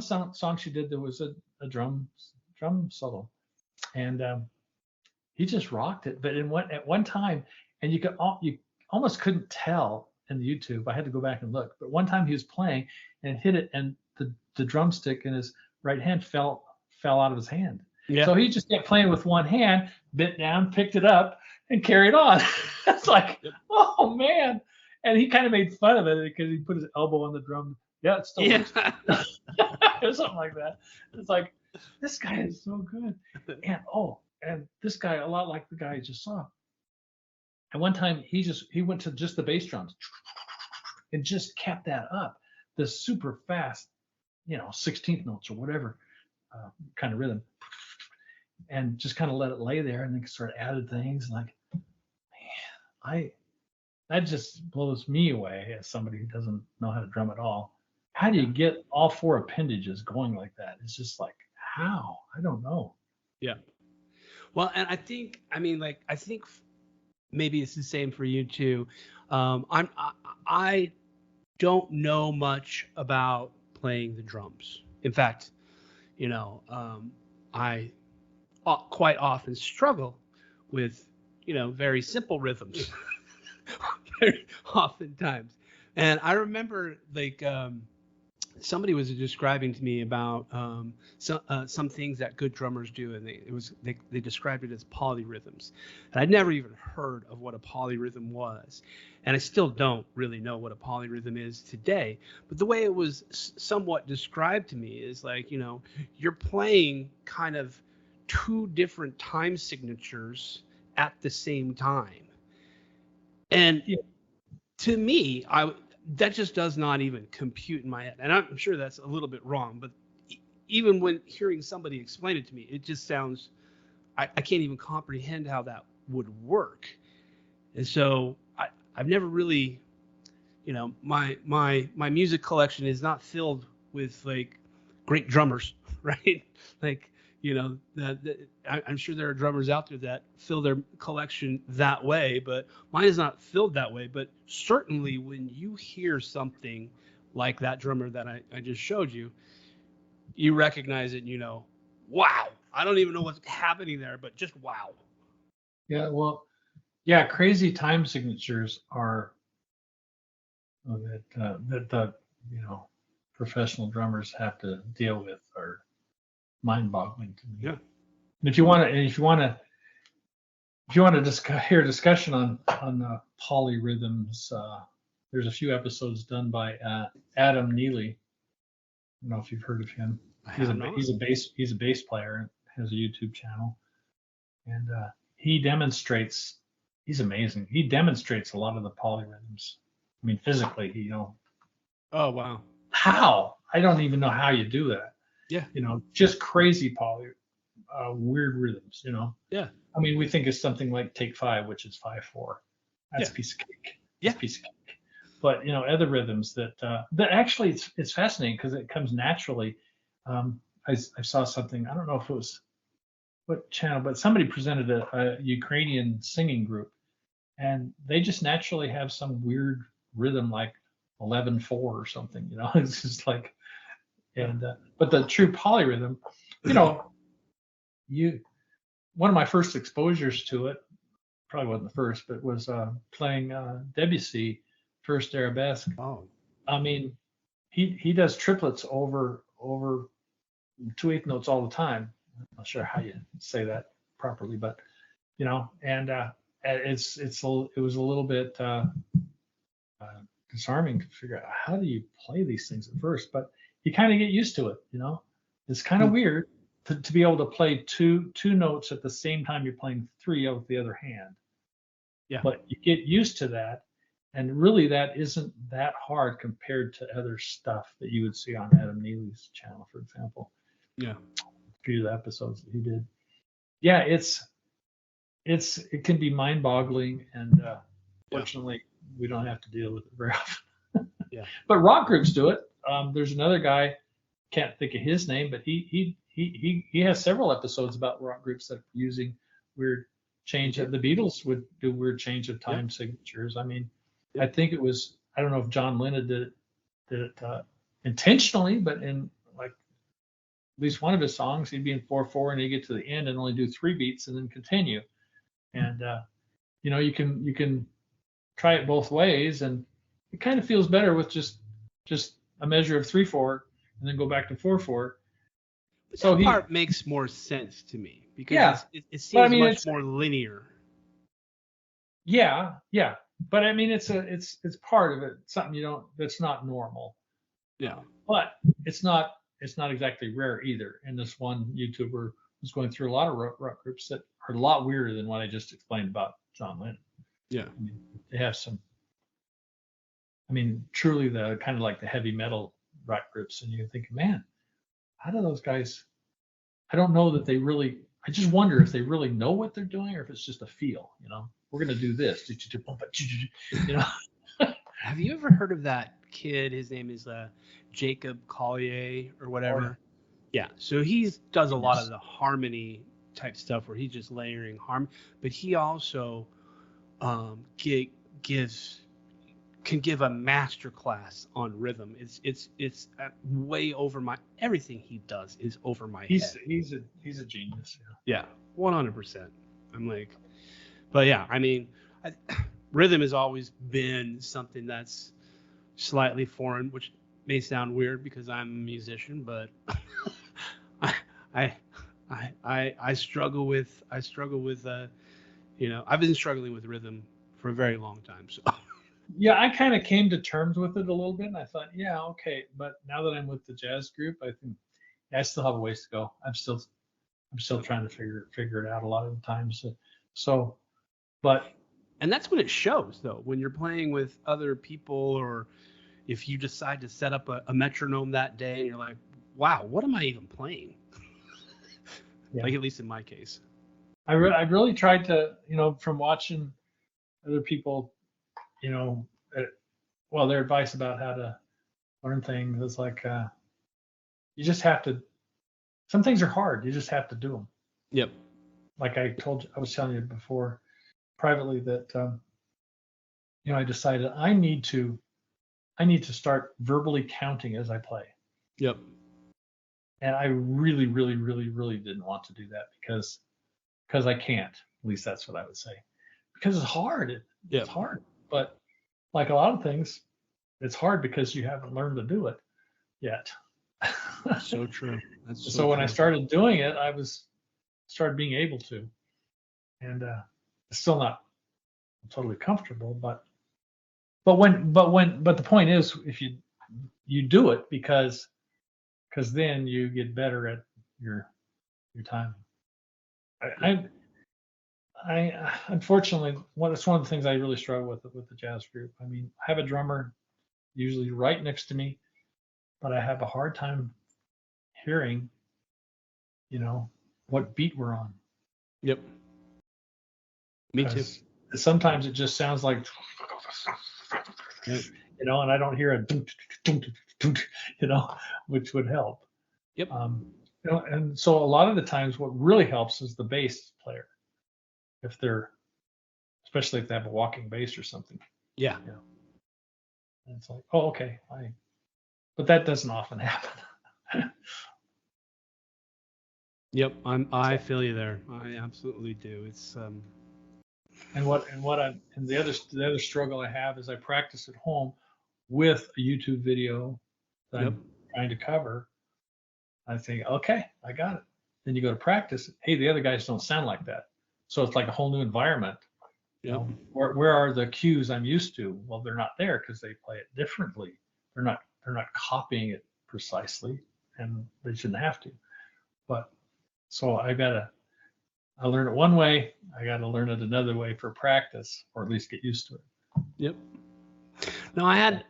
song she did, there was a drum solo, and he just rocked it. But at one time, and you almost couldn't tell in the YouTube. I had to go back and look. But one time he was playing and hit it, and the drumstick in his right hand fell out of his hand. Yeah. So he just kept playing with one hand, bent down, picked it up, and carried on. It's like, oh man. And he kind of made fun of it because he put his elbow on the drum. Yeah, it still works. Or something like that. It's like, this guy is so good. And and this guy, a lot like the guy I just saw. And one time he went to just the bass drums and just kept that up, the super fast, 16th notes or whatever kind of rhythm, and just kind of let it lay there, and then sort of added things. Like, man, that just blows me away as somebody who doesn't know how to drum at all. How do you get all four appendages going like that? It's just like, how? I don't know. Yeah. Well, and I think maybe it's the same for you too. I don't know much about playing the drums. In fact, I quite often struggle with very simple rhythms, very oftentimes. And I remember somebody was describing to me about some things that good drummers do, and they described it as polyrhythms. And I'd never even heard of what a polyrhythm was, and I still don't really know what a polyrhythm is today. But the way it was somewhat described to me is like, you're playing kind of two different time signatures at the same time, and to me, that just does not even compute in my head. And I'm sure that's a little bit wrong, but even when hearing somebody explain it to me, it just sounds, I can't even comprehend how that would work. And so I've never really, my music collection is not filled with like great drummers, right? Like, I'm sure there are drummers out there that fill their collection that way, but mine is not filled that way. But certainly when you hear something like that drummer that I just showed you, you recognize it and wow, I don't even know what's happening there, but just wow. Yeah, well, yeah, crazy time signatures are that the professional drummers have to deal with are mind-boggling to me. Yeah. And if you want to hear discussion on polyrhythms, there's a few episodes done by Adam Neely. I don't know if you've heard of him. He's a bass player and has a YouTube channel, and he demonstrates. He's amazing. He demonstrates a lot of the polyrhythms. I mean, physically, Oh wow. How? I don't even know how you do that. Yeah. Just crazy weird rhythms. Yeah. I mean, we think of something like Take 5, which is 5/4. That's a piece of cake. Yeah. That's a piece of cake. But other rhythms that actually it's fascinating because it comes naturally. I saw something. I don't know if it was what channel, but somebody presented a Ukrainian singing group, and they just naturally have some weird rhythm like 11/4 or something. It's just like, and but the true polyrhythm, one of my first exposures to it, probably wasn't the first, but was playing Debussy First Arabesque. Oh. I mean, he does triplets over 2/8 notes all the time. I'm not sure how you say that properly, but and it was a little bit disarming to figure out how do you play these things at first, but you kind of get used to it. It's kind of weird to be able to play two notes at the same time you're playing three out with the other hand. Yeah. But you get used to that, and really that isn't that hard compared to other stuff that you would see on Adam Neely's channel, for example. Yeah. A few of the episodes that he did. Yeah, it can be mind-boggling, and fortunately we don't have to deal with it very often. Yeah. But rock groups do it. There's another guy, can't think of his name, but he has several episodes about rock groups that are using weird change. The Beatles would do weird change of time signatures. I mean, I think it was, I don't know if John Lennon did it intentionally, but in like at least one of his songs, he'd be in 4/4 and he'd get to the end and only do 3 beats and then continue. And you can try it both ways, and it kind of feels better with just a measure of 3/4 and then go back to 4/4. But that part makes more sense to me because it seems much more linear. Yeah, but I mean it's part of it. It's something that's not normal. Yeah. But it's not exactly rare either. And this one YouTuber was going through a lot of rock groups that are a lot weirder than what I just explained about John Lennon. Yeah. I mean, they have some, I mean, truly the kind of like the heavy metal rock groups, and you think, man, how do those guys? I don't know that they really. I just wonder if they really know what they're doing, or if it's just a feel. We're gonna do this, you know. Have you ever heard of that kid? His name is Jacob Collier or whatever. Yeah. So he does a lot of the harmony type stuff where he's just layering but he also can give a master class on rhythm. It's way over everything he does is over my head. He's a genius. Yeah, 100%. I'm like, but yeah, I mean, rhythm has always been something that's slightly foreign, which may sound weird because I'm a musician, but I struggle with I've been struggling with rhythm for a very long time. So yeah, I kind of came to terms with it a little bit, and I thought, yeah, okay. But now that I'm with the jazz group, I think I still have a ways to go. I'm still trying to figure it out a lot of the times. And that's when it shows, though, when you're playing with other people, or if you decide to set up a metronome that day, and you're like, wow, what am I even playing? Yeah. Like, at least in my case. I really tried to, from watching other people, their advice about how to learn things is like, you just have to, some things are hard. You just have to do them. Yep. Like I was telling you before privately that, I decided I need to start verbally counting as I play. Yep. And I really, really, really, really didn't want to do that because I can't. At least that's what I would say. Because it's hard. It's hard. But like a lot of things, it's hard because you haven't learned to do it yet. So true. That's so when I started doing it, started being able to, and it's still not totally comfortable, but the point is, if you do it because then you get better at your timing. I unfortunately, it's one of the things I really struggle with the jazz group. I mean, I have a drummer usually right next to me, but I have a hard time hearing, what beat we're on. Yep. Me too. Sometimes it just sounds like, and I don't hear a, which would help. Yep. And so a lot of the times what really helps is the bass player. Especially if they have a walking bass or something. Yeah. And it's like, oh, okay. But that doesn't often happen. Yep. I feel you there. I absolutely do. It's and the other struggle I have is I practice at home with a YouTube video that I'm trying to cover. I think, okay, I got it. Then you go to practice. Hey, the other guys don't sound like that. So it's like a whole new environment. Yep. Where are the cues I'm used to? Well, they're not there because they play it differently. They're not copying it precisely, and they shouldn't have to. But so I learn it one way. I got to learn it another way for practice, or at least get used to it. Yep. No, I had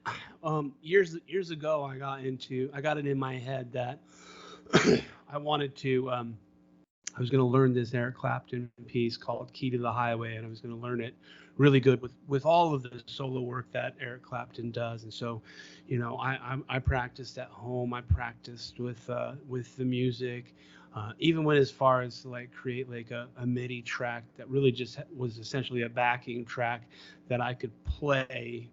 years ago. I got it in my head that I wanted to. I was going to learn this Eric Clapton piece called "Key to the Highway," and I was going to learn it really good with all of the solo work that Eric Clapton does. And so, I practiced at home. I practiced with the music, even went as far as to like create like a MIDI track that really just was essentially a backing track that I could play.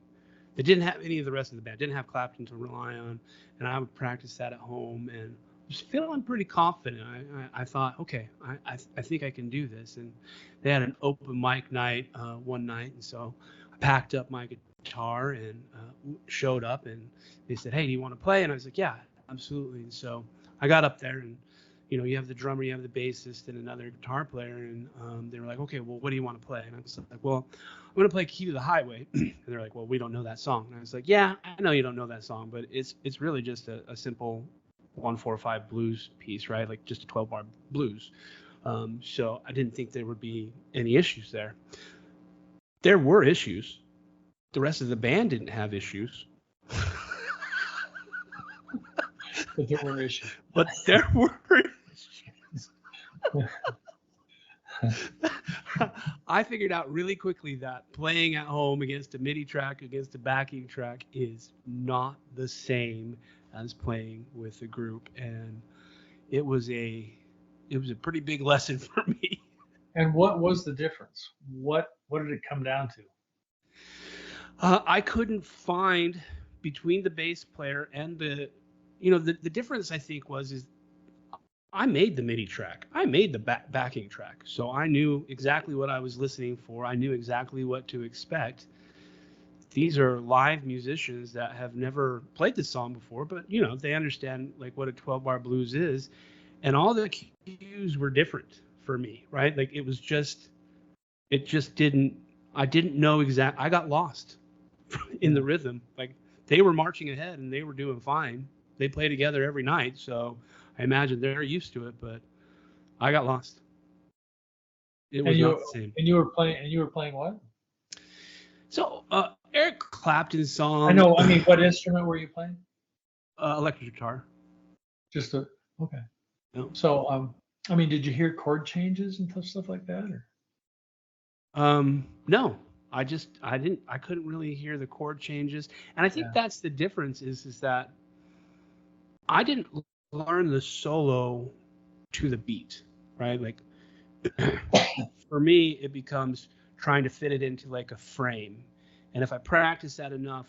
That didn't have any of the rest of the band. Didn't have Clapton to rely on, and I would practice that at home and was feeling pretty confident. I thought, okay, I think I can do this. And they had an open mic night one night, and so I packed up my guitar and showed up, and they said, hey, do you want to play? And I was like, yeah, absolutely. And so I got up there, and you have the drummer, you have the bassist, and another guitar player, and they were like, okay, well, what do you want to play? And I was like, well, I'm going to play Key to the Highway. And they're like, well, we don't know that song. And I was like, yeah, I know you don't know that song, but it's really just a simple 1-4-5 blues piece, right? Like just a 12-bar blues. So I didn't think there would be any issues there. There were issues. The rest of the band didn't have issues. But there were issues. But there were issues. I figured out really quickly that playing at home against a MIDI track, against a backing track, is not the same as playing with a group, and it was a pretty big lesson for me. And what was the difference? What did it come down to? I couldn't find between the bass player and the difference I think is I made the MIDI track. I made the backing track. So I knew exactly what I was listening for. I knew exactly what to expect. These are live musicians that have never played this song before, but they understand like what a 12-bar blues is, and all the cues were different for me, right? Like it just didn't. I didn't know exact. I got lost in the rhythm. Like they were marching ahead and they were doing fine. They play together every night, so I imagine they're used to it. But I got lost. It was not the same. And you were playing what? So Eric Clapton's song. I know. I mean, what instrument were you playing? Electric guitar. Okay. No. So I mean, did you hear chord changes and stuff like that, or? No. I couldn't really hear the chord changes, and I think that's the difference is that I didn't learn the solo to the beat, right? Like for me, it becomes trying to fit it into like a frame, and if I practice that enough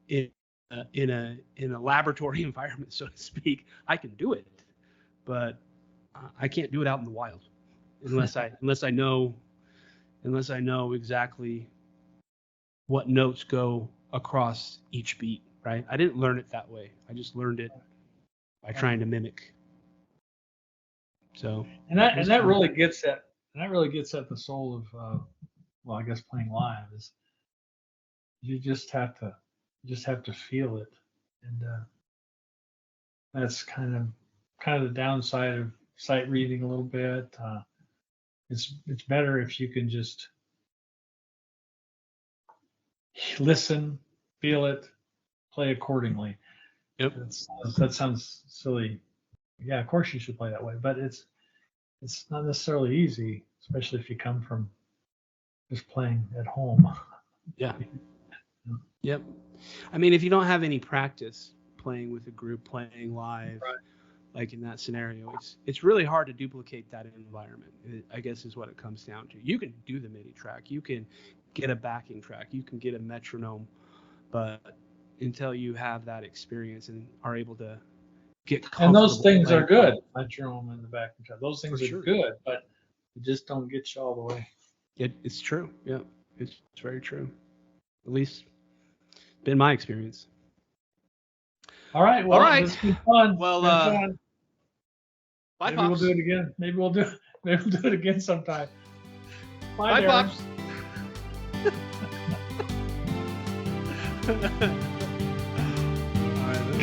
in a laboratory environment, so to speak, I can do it, but I can't do it out in the wild unless I know exactly what notes go across each beat, right? I didn't learn it that way. I just learned it by trying to mimic. So and that really gets at the soul of I guess playing live is you just have to feel it, and that's kind of the downside of sight reading a little bit. It's better if you can just listen, feel it, play accordingly. Yep. That sounds silly. Yeah, of course you should play that way, but it's not necessarily easy, especially if you come from just playing at home. Yeah. Yep. I mean, if you don't have any practice playing with a group, playing live, right, like in that scenario, it's really hard to duplicate that environment. I guess is what it comes down to. You can do the MIDI track, you can get a backing track, you can get a metronome, but until you have that experience and are able to get comfortable. And those things are good, metronome and the backing track. Those things are good, but they just don't get you all the way. It's true. Yeah, it's very true. At least been my experience. All right. Well, it's been fun. Well, bye, Pops. Maybe we'll do it again. Maybe we'll do it again sometime. Bye, Pops.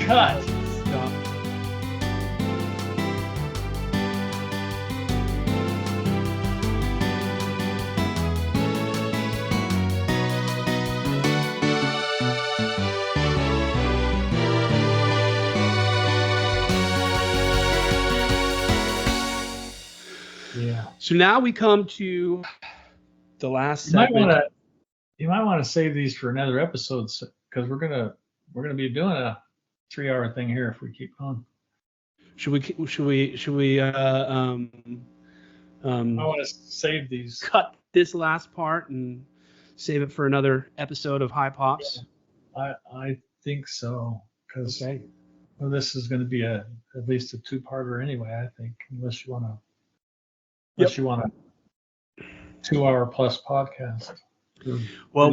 Cut. Stop. Yeah. So now we come to the last segment. You might want to save these for another episode because we're gonna be doing a 3-hour thing here if we keep going. Should we I want to save these. Cut this last part and save it for another episode of High Pops? Yeah, I think so because well, this is going to be at least a 2-parter anyway. I think unless you want a 2-hour plus podcast. Well,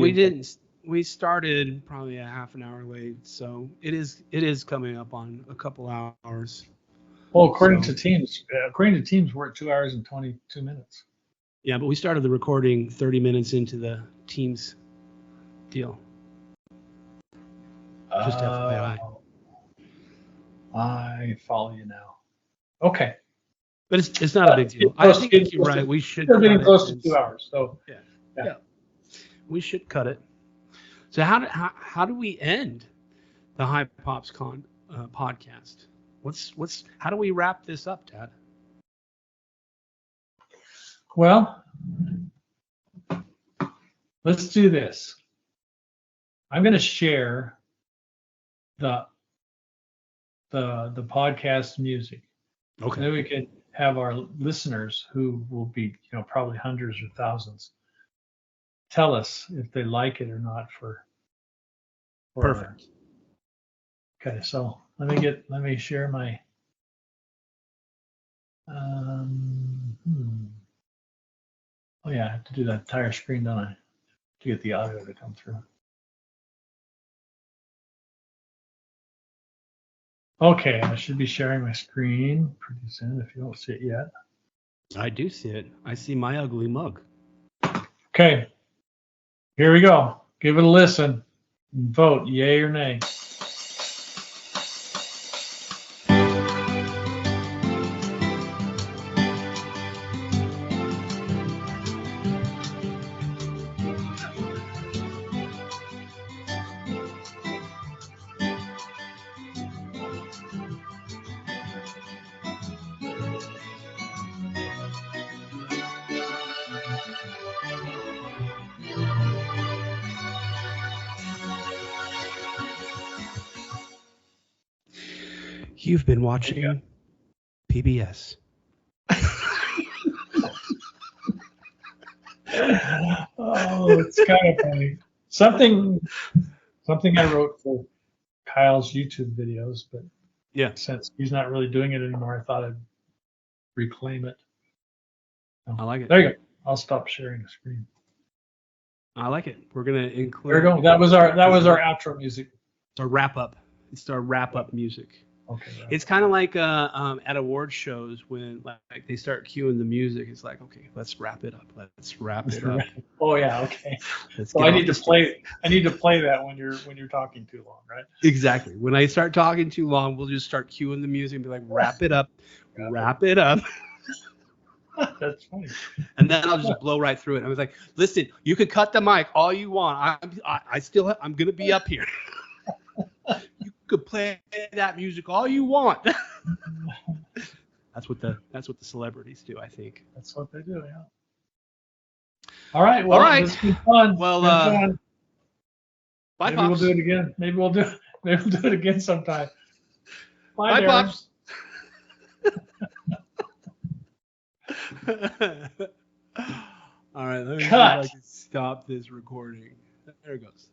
we started probably a half an hour late, so it is coming up on a couple hours. Well, according to Teams, we're at 2 hours and 22 minutes. Yeah, but we started the recording 30 minutes into the Teams deal. Just FYI. I follow you now. Okay. But it's not a big deal. I think you're right. We should We're cut getting it. close to 2 hours. So Yeah. Yeah. Yeah. We should cut it. So how do we end the High Pops podcast? How do we wrap this up, Dad? well, let's do this. I'm going to share the podcast music. Okay. Then we can have our listeners, who will be, probably hundreds or thousands, tell us if they like it or not for Perfect. Okay, so let me share my oh yeah, I have to do that entire screen, don't I, to get the audio to come through. Okay, I should be sharing my screen pretty soon if you don't see it yet. I do see it. I see my ugly mug. Okay, here we go. Give it a listen and vote yay or nay. You've been watching PBS. Oh, it's kind of funny. Something I wrote for Kyle's YouTube videos, but Yeah. since he's not really doing it anymore, I thought I'd reclaim it. I like it. There you go. I'll stop sharing the screen. I like it. We're gonna include. There we go. That was our outro music. It's our wrap up. It's our wrap up music. Okay. Right. It's kind of like at award shows when like they start cueing the music. It's like, okay, let's wrap it up. Let's wrap it up. Oh yeah. Okay. Let's So get I off need to the play. I need to play that when you're talking too long, right? Exactly. When I start talking too long, we'll just start cueing the music and be like, wrap it up, wrap it up. That's funny. And then I'll just blow right through it. I was like, listen, you could cut the mic all you want. I'm gonna be up here. You could play that music all you want. That's what the celebrities do, I think. That's what they do, yeah. All right. Well, All right. It's been fun. Well, fun. Bye, Maybe Pops. we'll do it again. Maybe we'll do it again sometime. Bye, Darren. Pops. All right, let me see if I can stop this recording. There it goes.